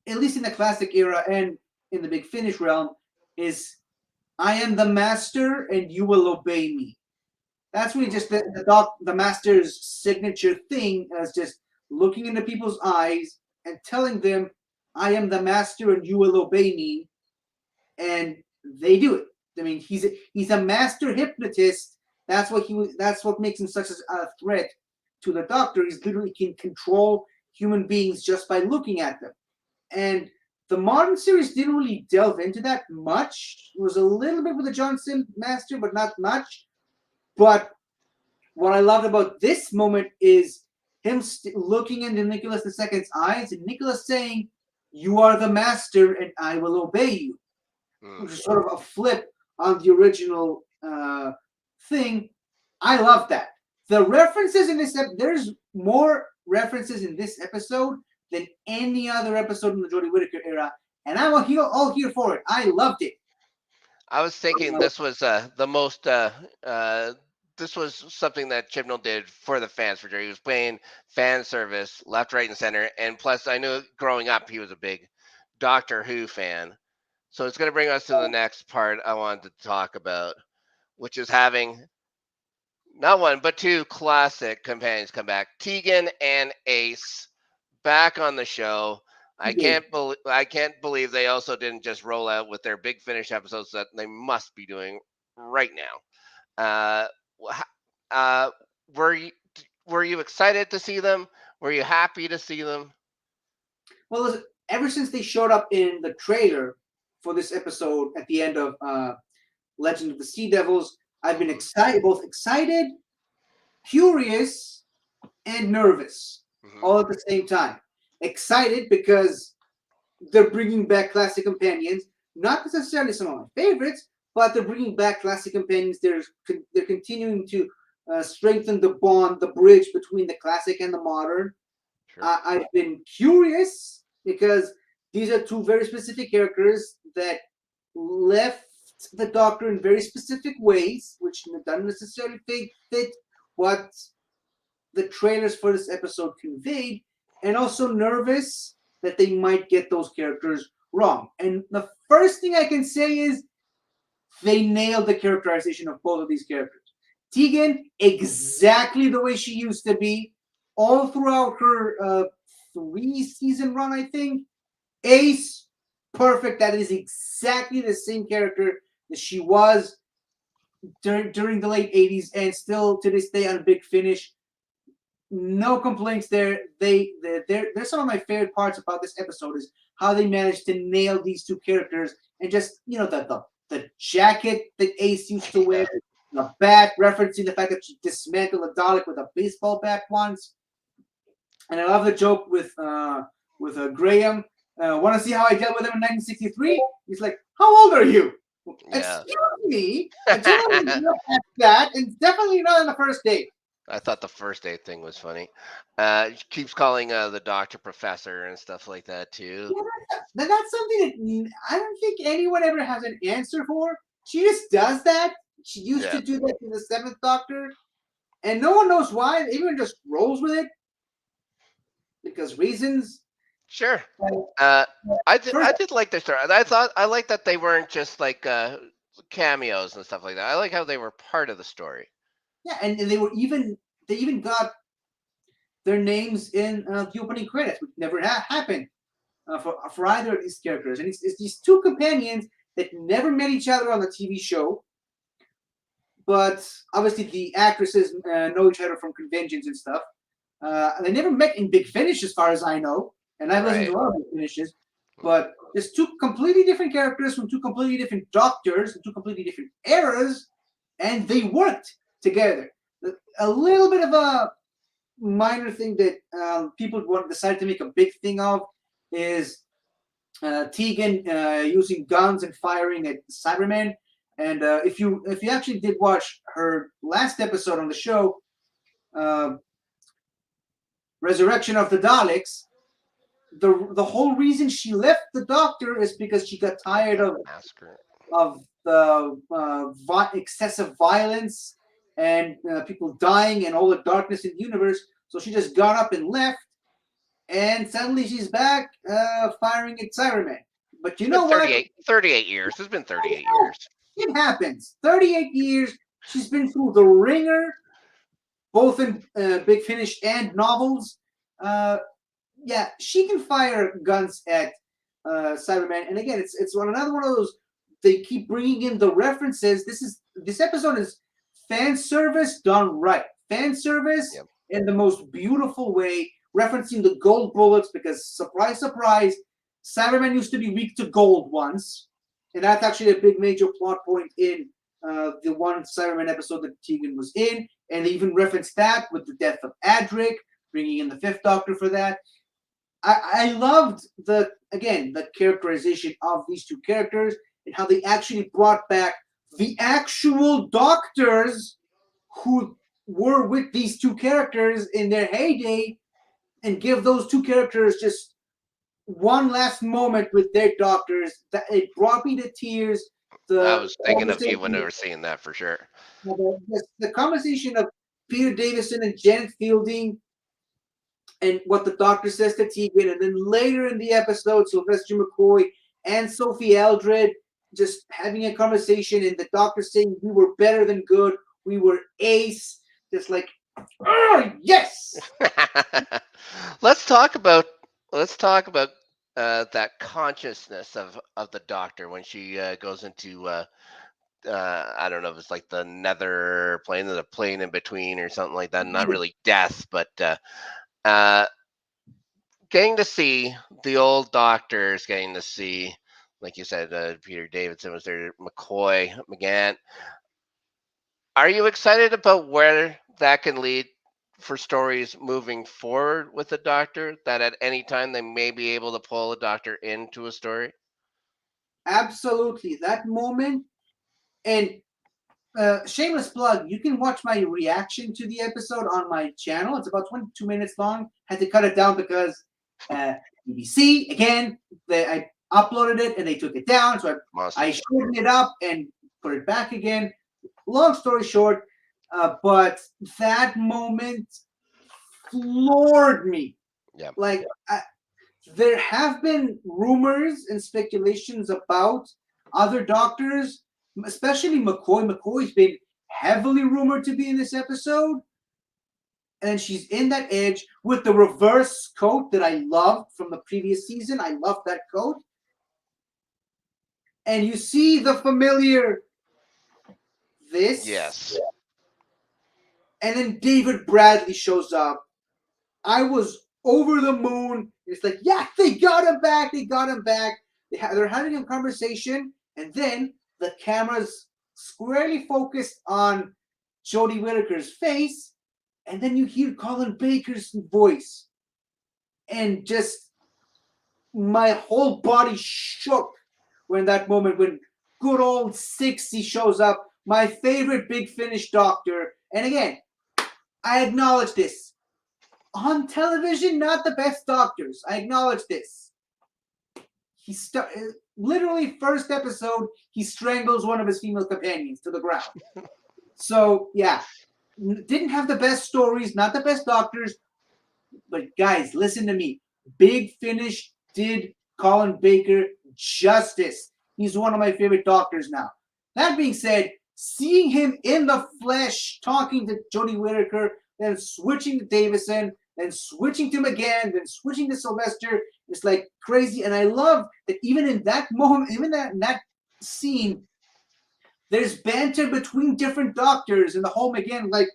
S3: at least in the classic era and in the Big Finish realm, is I am the Master and you will obey me. That's really just the Master's signature thing, as just looking into people's eyes and telling them, I am the Master and you will obey me. And they do it. I mean, he's a master hypnotist. That's what makes him such a threat to the Doctor. He's literally can control human beings just by looking at them. And the modern series didn't really delve into that much. It was a little bit with the Johnson Master, but not much. But what I loved about this moment is him looking into Nicholas II's eyes and Nicholas saying, you are the Master and I will obey you. Which is sort of a flip on the original thing. I love that. The references in this there's more references in this episode than any other episode in the Jodie Whittaker era, and I'm all here for it. I loved it.
S1: I was thinking this was the most. This was something that Chibnall did for the fans for sure. He was playing fan service left, right, and center, and plus I knew growing up he was a big Doctor Who fan. So it's going to bring us to the next part I wanted to talk about, which is having not one but two classic companions come back. Tegan and Ace back on the show. I can't believe they also didn't just roll out with their Big Finish episodes that they must be doing right now. Were you excited to see them? Were you happy to see them?
S3: Well, listen, ever since they showed up in the trailer for this episode at the end of Legend of the Sea Devils, I've been both excited, curious, and nervous, all at the same time. Excited because they're bringing back classic companions, not necessarily some of my favorites, but they're bringing back classic companions. They're continuing to strengthen the bond, the bridge between the classic and the modern. Sure. I've been curious because these are two very specific characters that left the Doctor in very specific ways, which don't necessarily fit what the trailers for this episode conveyed, and also nervous that they might get those characters wrong. And the first thing I can say is they nailed the characterization of both of these characters. Tegan, exactly the way she used to be, all throughout her 3-season run, I think. Ace, perfect. That is exactly the same character that she was during the late 80s and still to this day on Big Finish. No complaints there. They're some of my favorite parts about this episode is how they managed to nail these two characters and just the jacket that Ace used to wear, the bat referencing the fact that she dismantled a Dalek with a baseball bat once. And I love the joke with Graham. Want to see how I dealt with him in 1963? He's like, "How old are you?"
S1: Yeah.
S3: Excuse me. I totally not at that, and definitely not on the first date.
S1: I thought the first date thing was funny. She keeps calling the doctor professor and stuff like that too.
S3: Yeah, that's something that I don't think anyone ever has an answer for. She just does that. She used
S1: Yeah.
S3: to do that in the Seventh Doctor, and no one knows why. Everyone just rolls with it because reasons.
S1: Sure.
S3: Uh,
S1: I did like their story. I liked that they weren't just like cameos and stuff like that. I like how they were part of the story.
S3: Yeah, and they even got their names in the opening credits, which never happened for either of these characters. And it's these two companions that never met each other on the TV show, but obviously the actresses know each other from conventions and stuff. They never met in Big Finish, as far as I know, and I've listened to a lot of Big Finishes. But there's two completely different characters from two completely different doctors and two completely different eras, and they worked together. A little bit of a minor thing that people decided to make a big thing of is Tegan using guns and firing at Cybermen. And if you actually did watch her last episode on the show, Resurrection of the Daleks, the whole reason she left the Doctor is because she got tired of the excessive violence and people dying and all the darkness in the universe. So she just got up and left, and suddenly she's back firing at Cybermen. But you know what?
S1: 38 years. It's been 38 years.
S3: It happens. 38 years. She's been through the ringer, both in Big Finish and novels. Yeah, she can fire guns at Cybermen. And again, it's another one of those. They keep bringing in the references. This episode is fan service done right. Fan service in the most beautiful way, referencing the gold bullets because, surprise, surprise, Cybermen used to be weak to gold once. And that's actually a big major plot point in the one Cybermen episode that Tegan was in. And they even referenced that with the death of Adric, bringing in the Fifth Doctor for that. I loved the characterization of these two characters and how they actually brought back the actual doctors who were with these two characters in their heyday and give those two characters just one last moment with their doctors. That it brought me to tears.
S1: I was thinking of you when I was seeing that for sure.
S3: The conversation of Peter Davison and Janet Fielding and what the Doctor says to Tegan, and then later in the episode, Sylvester McCoy and Sophie Aldred just having a conversation, and the Doctor saying we were better than good, we were ace, just like, oh yes.
S1: Let's talk about that consciousness of the Doctor when she goes into I don't know if it's like the nether plane or the plane in between or something like that. Not really death, but getting to see the old Doctors, getting to see, like you said, Peter Davidson was there, McCoy, McGann. Are you excited about where that can lead for stories moving forward with the Doctor? That at any time they may be able to pull a Doctor into a story?
S3: Absolutely. That moment, and shameless plug, you can watch my reaction to the episode on my channel. It's about 22 minutes long. Had to cut it down because BBC, again, I uploaded it and they took it down. So
S1: Monster.
S3: I shortened it up and put it back again. Long story short, but that moment floored me.
S1: Yeah.
S3: Like, there have been rumors and speculations about other doctors, especially McCoy. McCoy's been heavily rumored to be in this episode. And she's in that edge with the reverse coat that I loved from the previous season. I loved that coat. And you see the familiar this.
S1: Yes.
S3: And then David Bradley shows up. I was over the moon. It's like, yeah, they got him back. They got him back. They're having a conversation. And then the camera's squarely focused on Jodie Whittaker's face. And then you hear Colin Baker's voice. And just my whole body shook when that moment, when good old 60 shows up. My favorite Big Finish doctor. And again, I acknowledge this. On television, not the best doctors. I acknowledge this. He literally first episode, he strangles one of his female companions to the ground. So yeah, didn't have the best stories, not the best doctors, but guys, listen to me. Big Finish did Colin Baker justice. He's one of my favorite doctors now. That being said, seeing him in the flesh, talking to Jodie Whittaker, then switching to Davison, then switching to McGann, then switching to Sylvester, it's like crazy. And I love that even in that moment, even in that scene, there's banter between different doctors in the home again, like,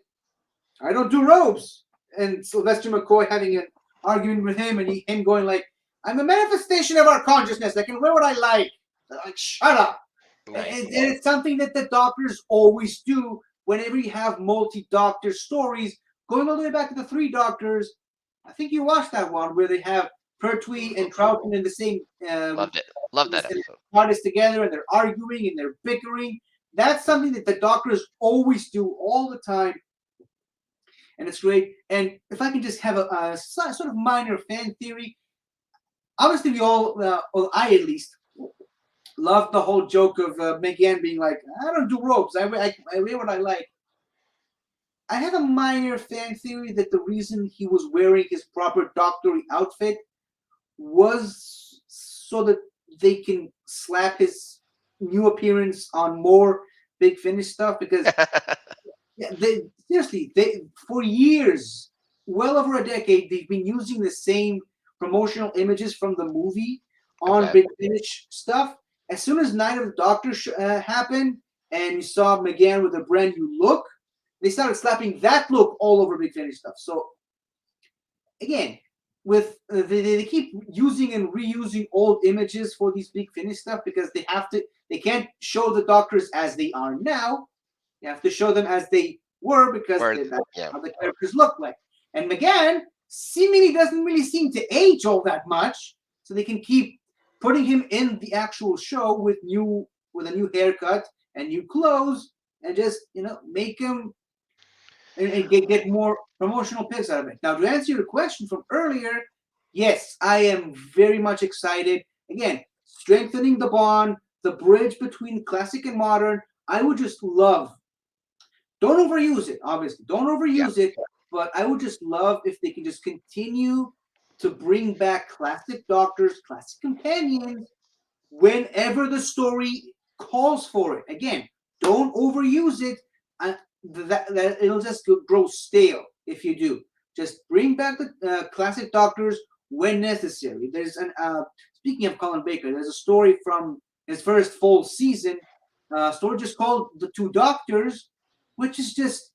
S3: I don't do robes. And Sylvester McCoy having an argument with him, and him going like, I'm a manifestation of our consciousness. I can wear what I like. Like, shut up.
S1: Right.
S3: And it's something that the doctors always do whenever you have multi-doctor stories. Going all the way back to the Three Doctors, I think you watched that one where they have Pertwee and Troughton in the same
S1: Loved it. Loved that episode.
S3: artists together, and they're arguing and they're bickering. That's something that the doctors always do all the time, and it's great. And if I can just have a sort of minor fan theory, obviously we all, well, I at least, loved the whole joke of McGann being like, I don't do robes. I wear what I like. I have a minor fan theory that the reason he was wearing his proper doctory outfit was so that they can slap his new appearance on more Big Finish stuff, because yeah, they for years, well over a decade, they've been using the same promotional images from the movie on Big Finish stuff. As soon as Night of the Doctor happened, and you saw McGann with a brand new look, they started slapping that look all over Big Finish stuff. So again, with they keep using and reusing old images for these Big Finish stuff, because they can't show the Doctors as they are now. You have to show them as they were, because that's how the characters look like. And McGann seemingly doesn't really seem to age all that much, so they can keep putting him in the actual show with a new haircut and new clothes, and just make him and get more promotional picks out of it. Now, to answer your question from earlier, yes, I am very much excited. Again, strengthening the bond, the bridge between classic and modern. I would just love. Don't overuse it, obviously. Don't overuse it, but I would just love if they can just continue to bring back classic doctors, classic companions, whenever the story calls for it. Again, don't overuse it. That it'll just grow stale if you do. Just bring back the classic doctors when necessary. There's speaking of Colin Baker, there's a story from his first full season, story just called The Two Doctors, which is just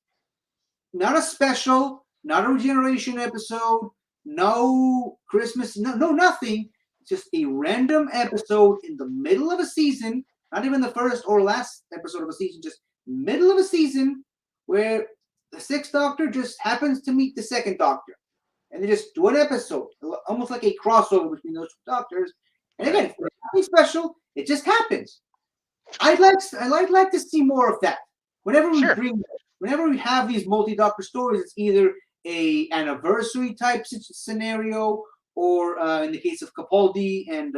S3: not a special, not a Regeneration episode, no Christmas, no nothing. Just a random episode in the middle of a season, not even the first or last episode of a season, just middle of a season, where the Sixth Doctor just happens to meet the Second Doctor. And they just do an episode, almost like a crossover between those two doctors. And again, for nothing special, it just happens. I'd like to see more of that. Whenever we have these multi-doctor stories, it's either a anniversary type scenario, or in the case of Capaldi and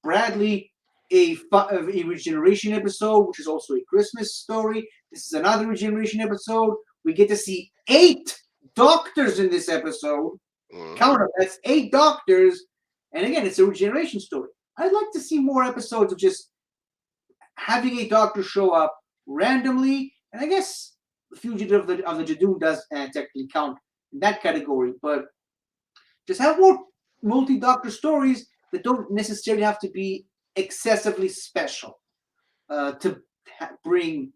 S3: Bradley a Regeneration episode, which is also a Christmas story. This is another Regeneration episode. We get to see 8 doctors in this episode. Count them, that's 8 doctors. And again, it's a Regeneration story. I'd like to see more episodes of just having a doctor show up randomly. And I guess the Fugitive of the Jadoon does technically count in that category. But just have more multi-doctor stories that don't necessarily have to be excessively special to bring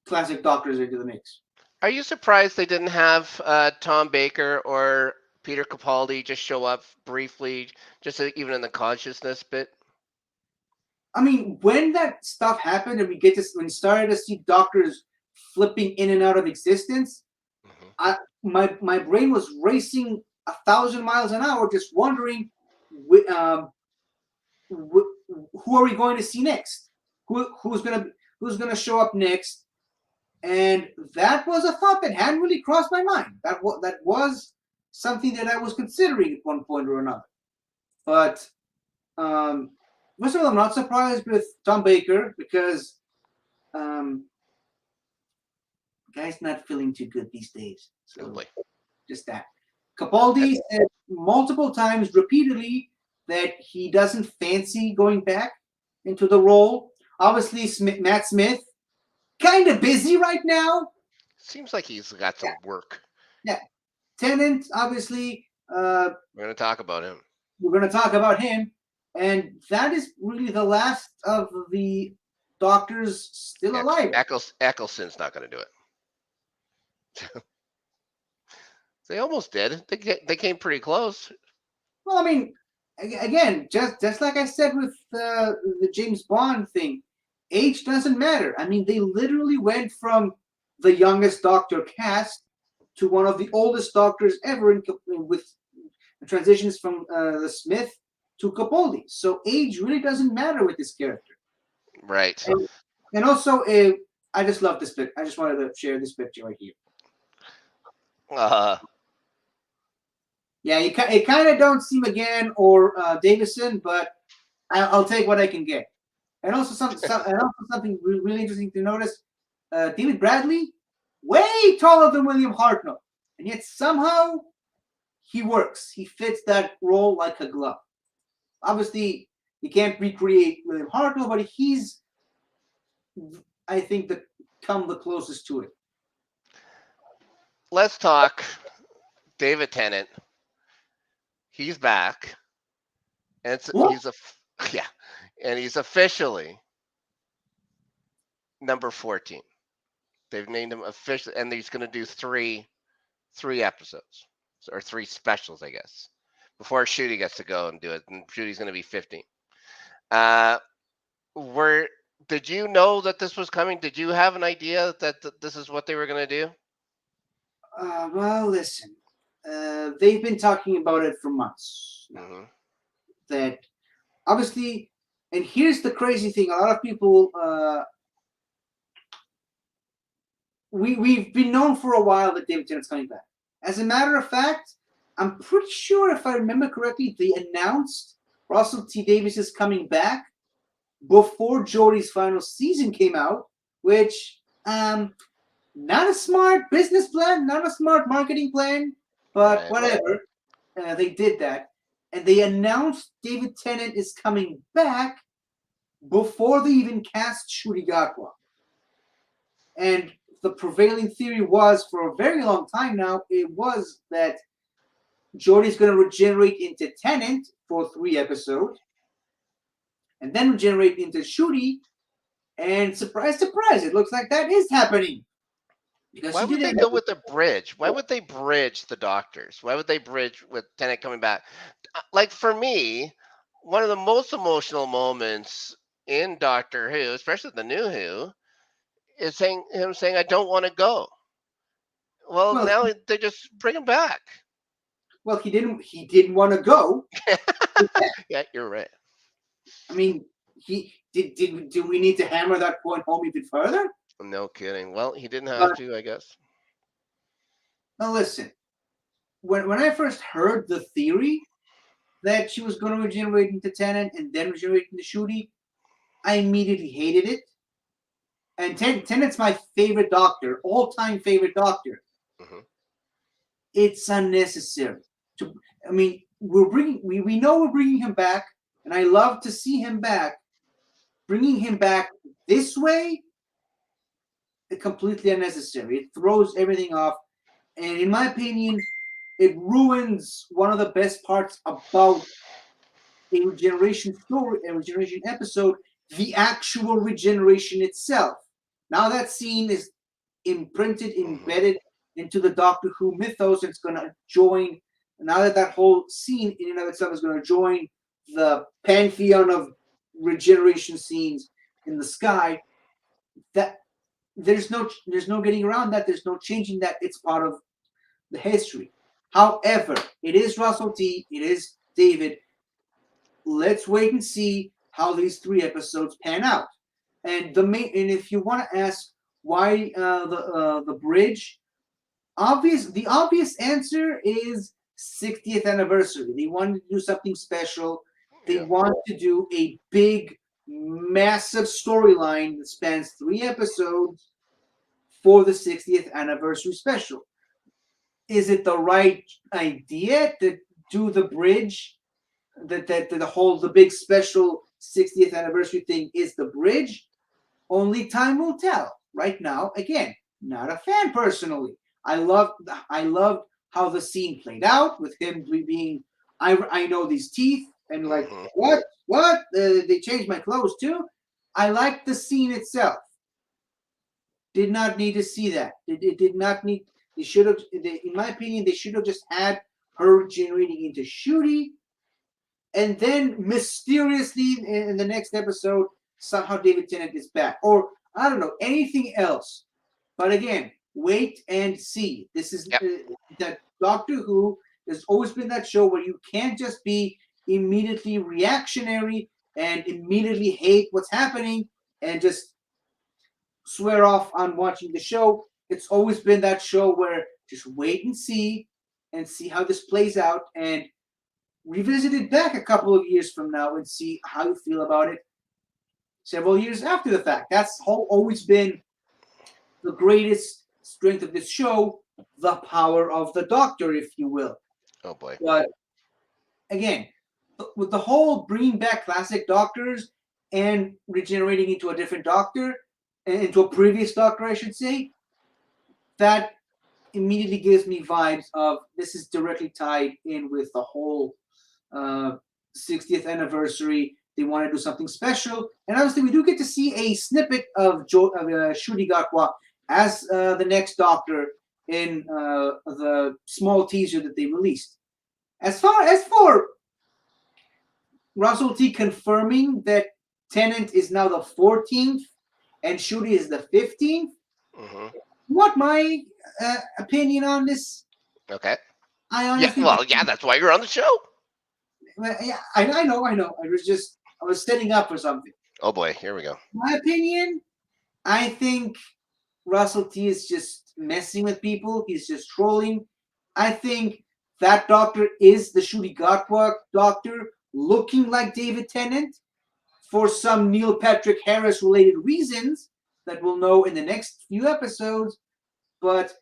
S3: classic doctors into the mix.
S1: Are you surprised they didn't have Tom Baker or Peter Capaldi just show up briefly, just even in the consciousness bit?
S3: I mean, when that stuff happened and when we started to see doctors flipping in and out of existence, my brain was racing 1,000 miles an hour, just wondering who are we going to see next? Who's gonna show up next? And that was a thought that hadn't really crossed my mind. That was something that I was considering at one point or another. But first of all, I'm not surprised with Tom Baker because guy's not feeling too good these days. So just that. Capaldi said multiple times, repeatedly, that he doesn't fancy going back into the role. Obviously, Matt Smith, kind of busy right now.
S1: Seems like he's got some work.
S3: Yeah. Tennant, obviously.
S1: We're going to talk about him.
S3: We're going to talk about him. And that is really the last of the doctors still alive.
S1: Eccleston's not going to do it. They almost did. They came pretty close.
S3: Well, I mean, again, just like I said with the James Bond thing, age doesn't matter. I mean, they literally went from the youngest Doctor cast to one of the oldest Doctors ever with transitions from the Smith to Capaldi. So age really doesn't matter with this character.
S1: Right.
S3: And also, I just love this bit. I just wanted to share this picture right here. Yeah, you kind of don't see McGann or Davison, but I'll take what I can get. And also something really interesting to notice: David Bradley, way taller than William Hartnell, and yet somehow he works. He fits that role like a glove. Obviously, you can't recreate William Hartnell, but he's, I think, come the closest to it.
S1: Let's talk David Tennant. He's back, and he's officially number 14. They've named him officially, and he's going to do three episodes or 3 specials, I guess, before Shooty gets to go and do it. And Shooty's going to be 15. Did you know that this was coming? Did you have an idea that this is what they were going to do?
S3: Well, listen. They've been talking about it for months. That obviously, and here's the crazy thing: a lot of people, we've been known for a while that David Tennant's coming back. As a matter of fact, I'm pretty sure, if I remember correctly, they announced Russell T Davies is coming back before Jodie's final season came out, which not a smart business plan, not a smart marketing plan. But whatever, they did that. And they announced David Tennant is coming back before they even cast Ncuti Gatwa. And the prevailing theory was, for a very long time now, it was that Jodie's going to regenerate into Tennant for 3 episodes, and then regenerate into Ncuti. And surprise, surprise, it looks like that is happening.
S1: Because why would they go with the bridge? Why would they bridge the doctors? Why would they bridge with Tennant coming back? Like, for me, one of the most emotional moments in Doctor Who, especially the new Who, is him saying, "I don't want to go." Well, now they just bring him back.
S3: Well, he didn't want to go.
S1: Yeah, you're right.
S3: I mean, do we need to hammer that point home even further?
S1: No kidding. Well, he didn't have to, I guess.
S3: Now listen, when I first heard the theory, that she was going to regenerate into Tennant and then regenerate into Shooty, I immediately hated it. And Tennant's my favorite Doctor, all-time favorite Doctor.
S1: Mhm.
S3: It's unnecessary. I mean, we know we're bringing him back, and I love to see him back. Bringing him back this way, completely unnecessary. It throws everything off, and in my opinion, it ruins one of the best parts about a regeneration story, a regeneration episode, the actual regeneration itself. Now that scene is imprinted, embedded into the Doctor Who mythos. It's going to join. Now that whole scene in and of itself is going to join the pantheon of regeneration scenes in the sky. That there's no getting around that. There's no changing that. It's part of the history. However, it is Russell T. It is David. Let's wait and see how these 3 episodes pan out. And if you want to ask why the bridge, the obvious answer is 60th anniversary. They wanted to do something special. They
S1: Yeah.
S3: want to do a big, massive storyline that spans 3 episodes for the 60th anniversary special. Is it the right idea to do the bridge? That the big special 60th anniversary thing is the bridge? Only time will tell. Right now, again, not a fan personally. I loved how the scene played out with him being, I know these teeth, and like, what? They changed my clothes too? I liked the scene itself. Did not need to see that. It did not need, they should have, in my opinion, they should have just had her generating into Shooty, and then mysteriously in the next episode, somehow David Tennant is back. Or, I don't know, anything else. But again, wait and see. This is
S1: Yep.
S3: That Doctor Who has always been that show where you can't just be immediately reactionary and immediately hate what's happening and just swear off on watching the show. It's always been that show where just wait and see how this plays out, and revisit it back a couple of years from now and see how you feel about it several years after the fact. That's always been the greatest strength of this show, the power of the Doctor, if you will.
S1: Oh boy.
S3: But again, with the whole bringing back classic Doctors and regenerating into a different Doctor, into a previous Doctor, I should say, that immediately gives me vibes of this is directly tied in with the whole 60th anniversary. They want to do something special, and obviously we do get to see a snippet of Ncuti Gatwa as the next Doctor in the small teaser that they released. As for Russell T confirming that Tennant is now the 14th and Ncuti is the 15th, what my opinion on this?
S1: Okay.
S3: I
S1: Yeah.
S3: honestly,
S1: Well, yeah. That's why you're on the show.
S3: yeah, I know. I was setting up for something.
S1: Oh boy. Here we go.
S3: My opinion, I think Russell T is just messing with people. He's just trolling. I think that Doctor is the Ncuti Gatwa Doctor, looking like David Tennant for some Neil Patrick Harris related reasons that we'll know in the next few episodes. But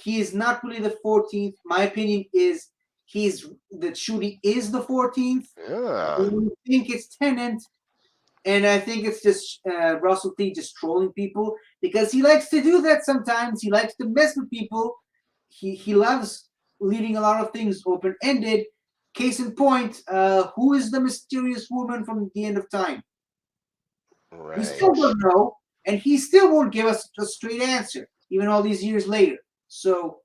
S3: he is not really the 14th. My opinion is that Ncuti is the 14th.
S1: Yeah.
S3: I think it's Tennant, and I think it's just Russell T just trolling people because he likes to do that sometimes. He likes to mess with people. He loves leaving a lot of things open ended. Case in point, who is the mysterious woman from the end of time?
S1: Right.
S3: We still don't know, and he still won't give us a straight answer, even all these years later. So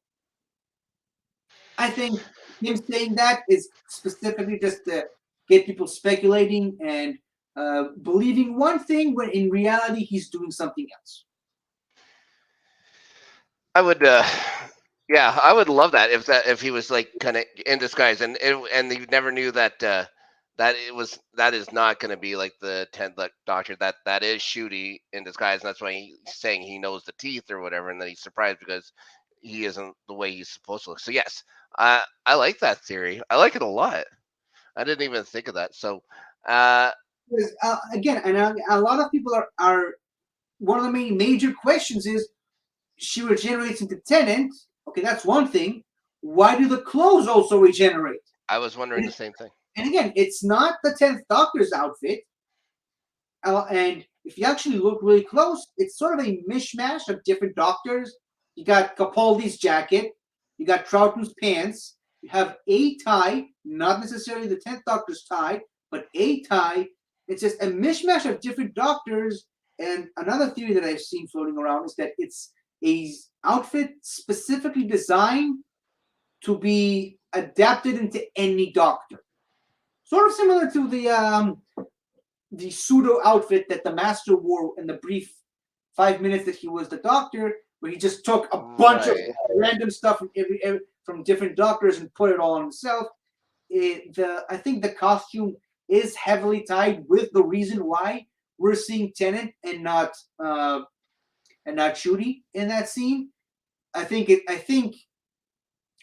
S3: I think him saying that is specifically just to get people speculating and believing one thing when in reality he's doing something else.
S1: I would. Yeah, I would love that if he was like kind of in disguise, and you never knew that that is not going to be like the 10th Doctor. That is Ncuti in disguise, and that's why he's saying he knows the teeth or whatever, and then he's surprised because he isn't the way he's supposed to look. So yes, I like that theory. I like it a lot. I didn't even think of that. So, uh,
S3: Because, again, and a lot of people are one of the main major questions is she regenerates into Tenant. Okay, that's one thing. Why do the clothes also regenerate?
S1: I was wondering the
S3: And,
S1: same thing.
S3: and again, it's not the 10th Doctor's outfit. And if you actually look really close, it's sort of a mishmash of different Doctors. You got Capaldi's jacket, you got Troughton's pants, you have a tie, not necessarily the 10th Doctor's tie, but a tie. It's just a mishmash of different Doctors. And another theory that I've seen floating around is that it's a outfit specifically designed to be adapted into any Doctor. Sort of similar to the pseudo outfit that the Master wore in the brief 5 minutes that he was the Doctor, where he just took a bunch of
S1: Right.
S3: random stuff from different Doctors and put it all on himself. I think the costume is heavily tied with the reason why we're seeing Tennant and not Shooty in that scene. I think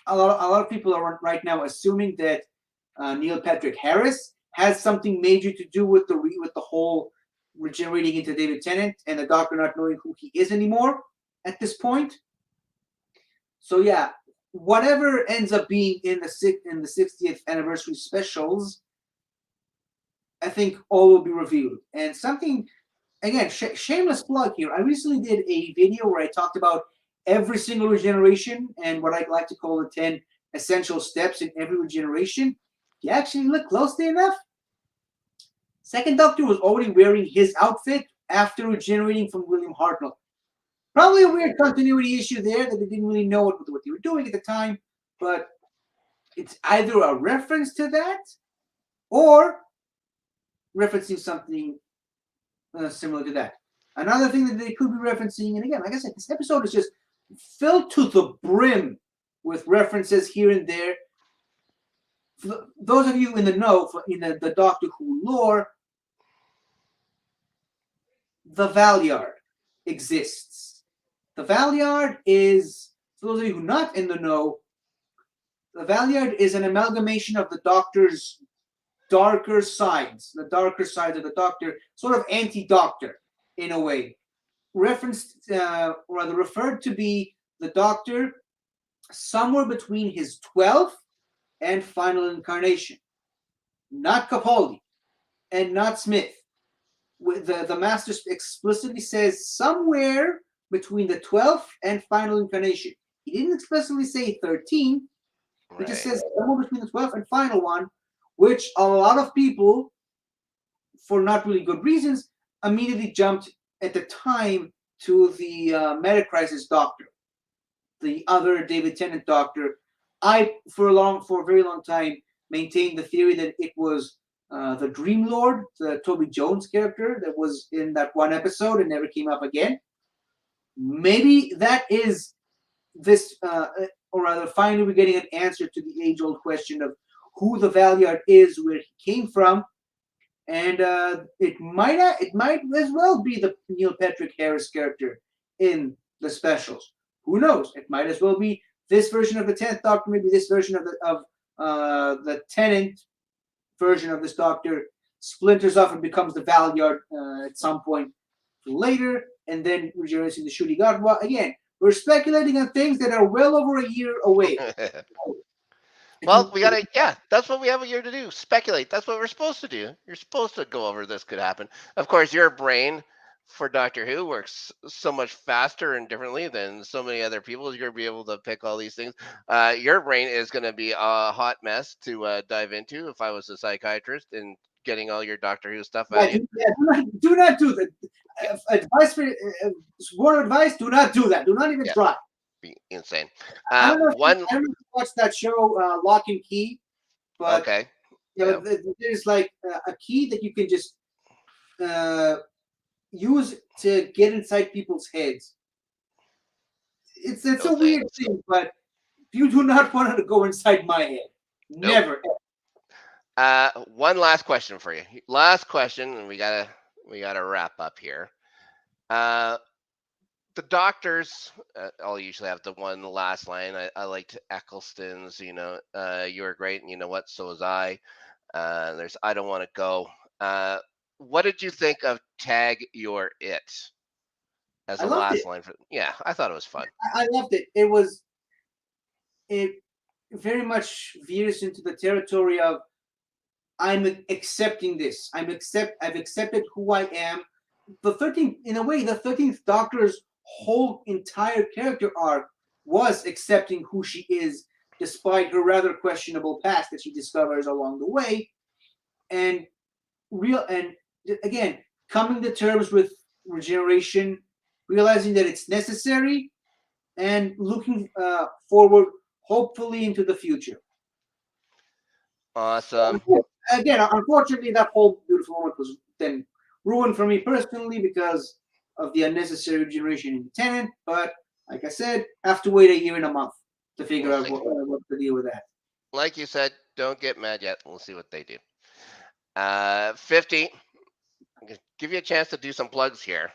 S3: a lot of people are right now assuming that Neil Patrick Harris has something major to do with the whole regenerating into David Tennant and the Doctor not knowing who he is anymore at this point. So yeah, whatever ends up being in the 60th anniversary specials, I think all will be revealed. And something again, shameless plug here. I recently did a video where I talked about every single regeneration and what I like to call the 10 essential steps in every regeneration. If you actually look closely enough, Second Doctor was already wearing his outfit after regenerating from William Hartnell. Probably a weird continuity issue there that they didn't really know what they were doing at the time, but it's either a reference to that or referencing something similar to that. Another thing that they could be referencing, and again, like I said, this episode is just filled to the brim with references here and there. For those of you in the know, in the Doctor Who lore, the Valyard exists. The Valyard is, for those of you who are not in the know, the Valyard is an amalgamation of the Doctor's darker sides, the darker sides of the Doctor, sort of anti-Doctor in a way. Referenced, or rather referred to be the Doctor somewhere between his 12th and final incarnation. Not Capaldi and not Smith. The Master explicitly says somewhere between the 12th and final incarnation. He didn't explicitly say 13. It just says somewhere between the 12th and final one, which a lot of people, for not really good reasons, immediately jumped at the time to the Meta-Crisis Doctor, the other David Tennant Doctor. I, for a very long time, maintained the theory that it was the Dream Lord, the Toby Jones character that was in that one episode and never came up again. Maybe that is this, or rather, finally we're getting an answer to the age-old question of who the Valyard is, where he came from, and it might as well be the Neil Patrick Harris character in the specials. Who knows? It might as well be this version of the 10th Doctor, maybe this version of the Tennant version of this Doctor splinters off and becomes the Valyard at some point later, and then regenerates into Ncuti Gatwa. Again, we're speculating on things that are well over a year away.
S1: Well, we gotta, yeah, that's what we have a year to do. Speculate. That's what we're supposed to do. You're supposed to go over this could happen. Of course, your brain for Doctor Who works so much faster and differently than so many other people. You're gonna be able to pick all these things. Your brain is gonna be a hot mess to dive into if I was a psychiatrist and getting all your Doctor Who stuff at you.
S3: Do not do that.
S1: Yeah.
S3: Advice for word of advice: do not do that. Do not even
S1: Yeah.
S3: try.
S1: Be insane.
S3: I don't know
S1: One.
S3: if you watched that show, Lock and Key, but
S1: Okay.
S3: yeah. There's like a key that you can just use to get inside people's heads. It's
S1: No
S3: a weird
S1: thanks.
S3: thing, but you do not want to go inside my head.
S1: Nope.
S3: Never.
S1: One last question for you. Last question, and we gotta wrap up here. Uh, the doctors, I'll usually have the one last line. I liked Eccleston's. You were great, and you know what? So was I. There's I Don't Want to Go. Uh, what did you think of Tag Your It as
S3: I
S1: a
S3: loved
S1: last
S3: it.
S1: line for? Yeah, I thought it was fun.
S3: I loved it. It very much veers into the territory of I'm accepting this. I've accepted who I am. The 13th, in a way, the 13th Doctor's whole entire character arc was accepting who she is, despite her rather questionable past that she discovers along the way, and and again coming to terms with regeneration, realizing that it's necessary, and looking forward, hopefully into the future.
S1: Awesome.
S3: Again, unfortunately, that whole beautiful moment was then ruined for me personally because of the unnecessary regeneration in the tenant. But like I said, have to wait a year and a month to figure
S1: We'll
S3: out
S1: see.
S3: what to deal with that.
S1: Like you said, don't get mad yet. We'll see what they do. 50. Give you a chance to do some plugs here.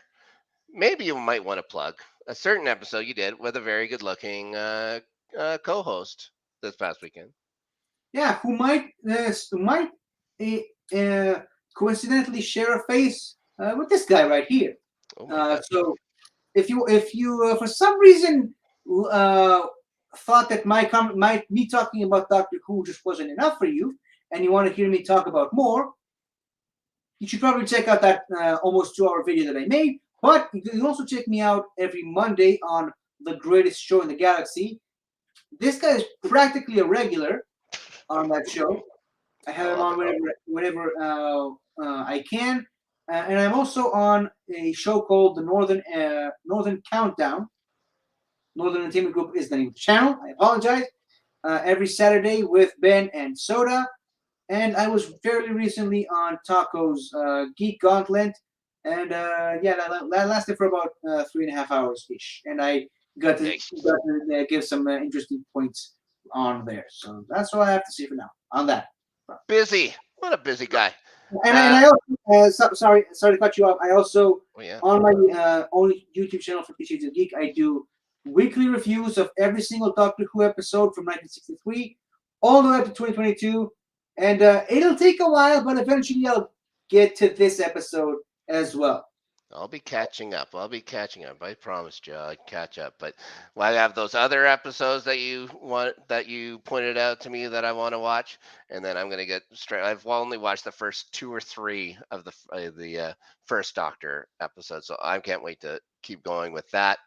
S1: Maybe you might want to plug a certain episode you did with a very good-looking co-host this past weekend.
S3: Yeah, who might uh, uh, coincidentally share a face with this guy right here.
S1: Oh my god!
S3: So if you for some reason uh, thought that my me talking about Doctor Who just wasn't enough for you, and you want to hear me talk about more, you should probably check out that almost 2 hour video that I made. But you can also check me out every Monday on The Greatest Show in the Galaxy. This guy is practically a regular on that show. I
S1: I
S3: have him
S1: love
S3: on
S1: it.
S3: whenever I can, and I'm also on a show called the Northern Countdown. Northern Entertainment Group is the name of the channel. I apologize. Every Saturday with Ben and Soda, and I was fairly recently on Taco's Geek Gauntlet, and yeah, that lasted for about 3.5 hours ish, and I
S1: Nice.
S3: got to give some interesting points on there. So that's all I have to say for now on that.
S1: Busy. What a busy guy.
S3: And I also sorry to cut you off. I also
S1: Oh yeah.
S3: on my own YouTube channel for Shades of Geek, I do weekly reviews of every single Doctor Who episode from 1963 all the way up to 2022, and it'll take a while, but eventually I'll get to this episode as well.
S1: I'll be catching up. I'll be catching up. I promise you, I'd catch up. But I have those other episodes that you pointed out to me that I want to watch, and then I'm gonna get straight. I've only watched the first two or three of the first Doctor episode, so I can't wait to keep going with that.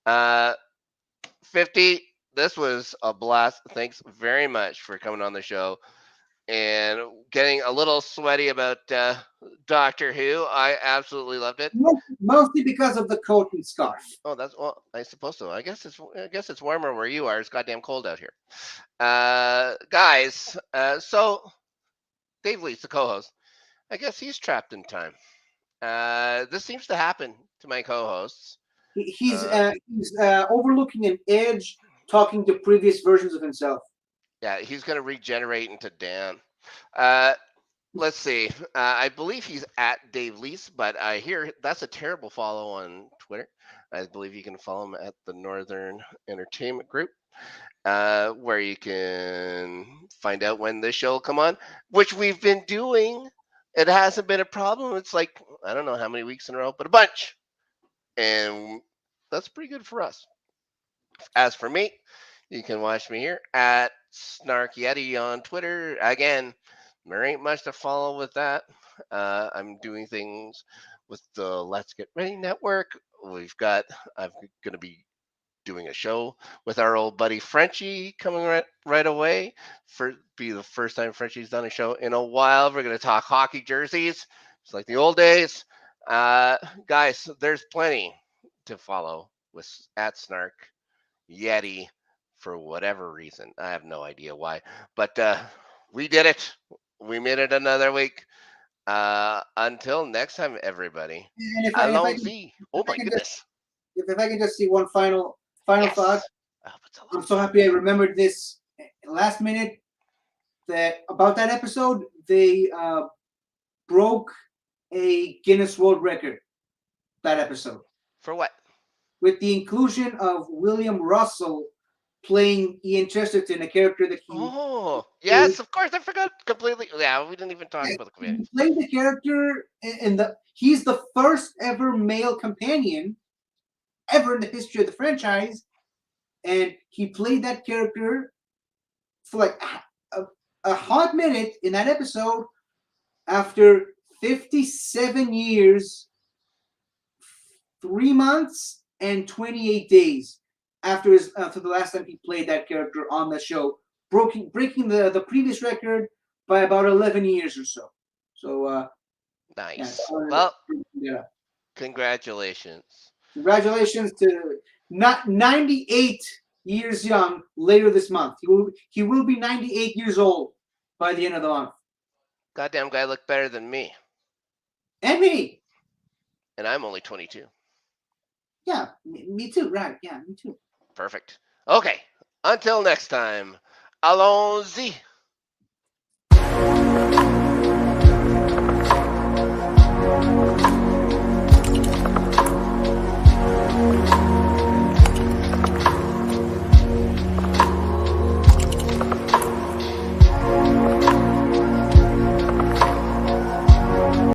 S1: Uh, 50. This was a blast. Thanks very much for coming on the show and getting a little sweaty about Doctor Who. I absolutely loved it.
S3: Mostly because of the coat and scarf.
S1: Oh, that's well. I suppose so. I guess it's warmer where you are. It's goddamn cold out here, guys. So Dave Lee's the co-host. I guess he's trapped in time. This seems to happen to my co-hosts. Uh,
S3: He's overlooking an edge, talking to previous versions of himself.
S1: yeah, he's gonna regenerate into Dan. Uh, let's see. I believe he's at Dave Lease, but I hear that's a terrible follow on Twitter. I believe you can follow him at the Northern Entertainment Group, where you can find out when this show will come on, which we've been doing. It hasn't been a problem. It's like I don't know how many weeks in a row, but a bunch, and that's pretty good for us. As for me, you can watch me here at Snark Yeti on Twitter. Again, there ain't much to follow with that. I'm doing things with the Let's Get Ready Network. I'm going to be doing a show with our old buddy Frenchie coming right away. Be the first time Frenchie's done a show in a while. We're going to talk hockey jerseys. It's like the old days. Guys, there's plenty to follow with at Snark Yeti for whatever reason. I have no idea why, but we did it. We made it another week. Until next time, everybody.
S3: And
S1: Allons-y.
S3: if
S1: Oh
S3: I
S1: my
S3: can just
S1: goodness.
S3: if I can just see one final thought.
S1: Yes. I hope it's a
S3: I'm
S1: lot.
S3: so happy I remembered this last minute that about that episode. They broke a Guinness World Record that episode
S1: For what?
S3: with the inclusion of William Russell playing Ian Chesterton, a character that
S1: Oh, yes, of course. I forgot completely. Yeah, we didn't even talk about the
S3: he
S1: companions.
S3: played the character in the. He's the first ever male companion ever in the history of the franchise, and he played that character for like a hot minute in that episode after 57 years, 3 months, and 28 days after the last time he played that character on the show, breaking the previous record by about 11 years or so. So yeah,
S1: Nice. Well,
S3: yeah.
S1: congratulations.
S3: Congratulations to not 98 years young later this month. He will be 98 years old by the end of the month.
S1: Goddamn guy looked better than me,
S3: And me.
S1: and I'm only 22.
S3: Yeah, me too. Right. Yeah, me too.
S1: Perfect. Okay. Until next time. Allons-y.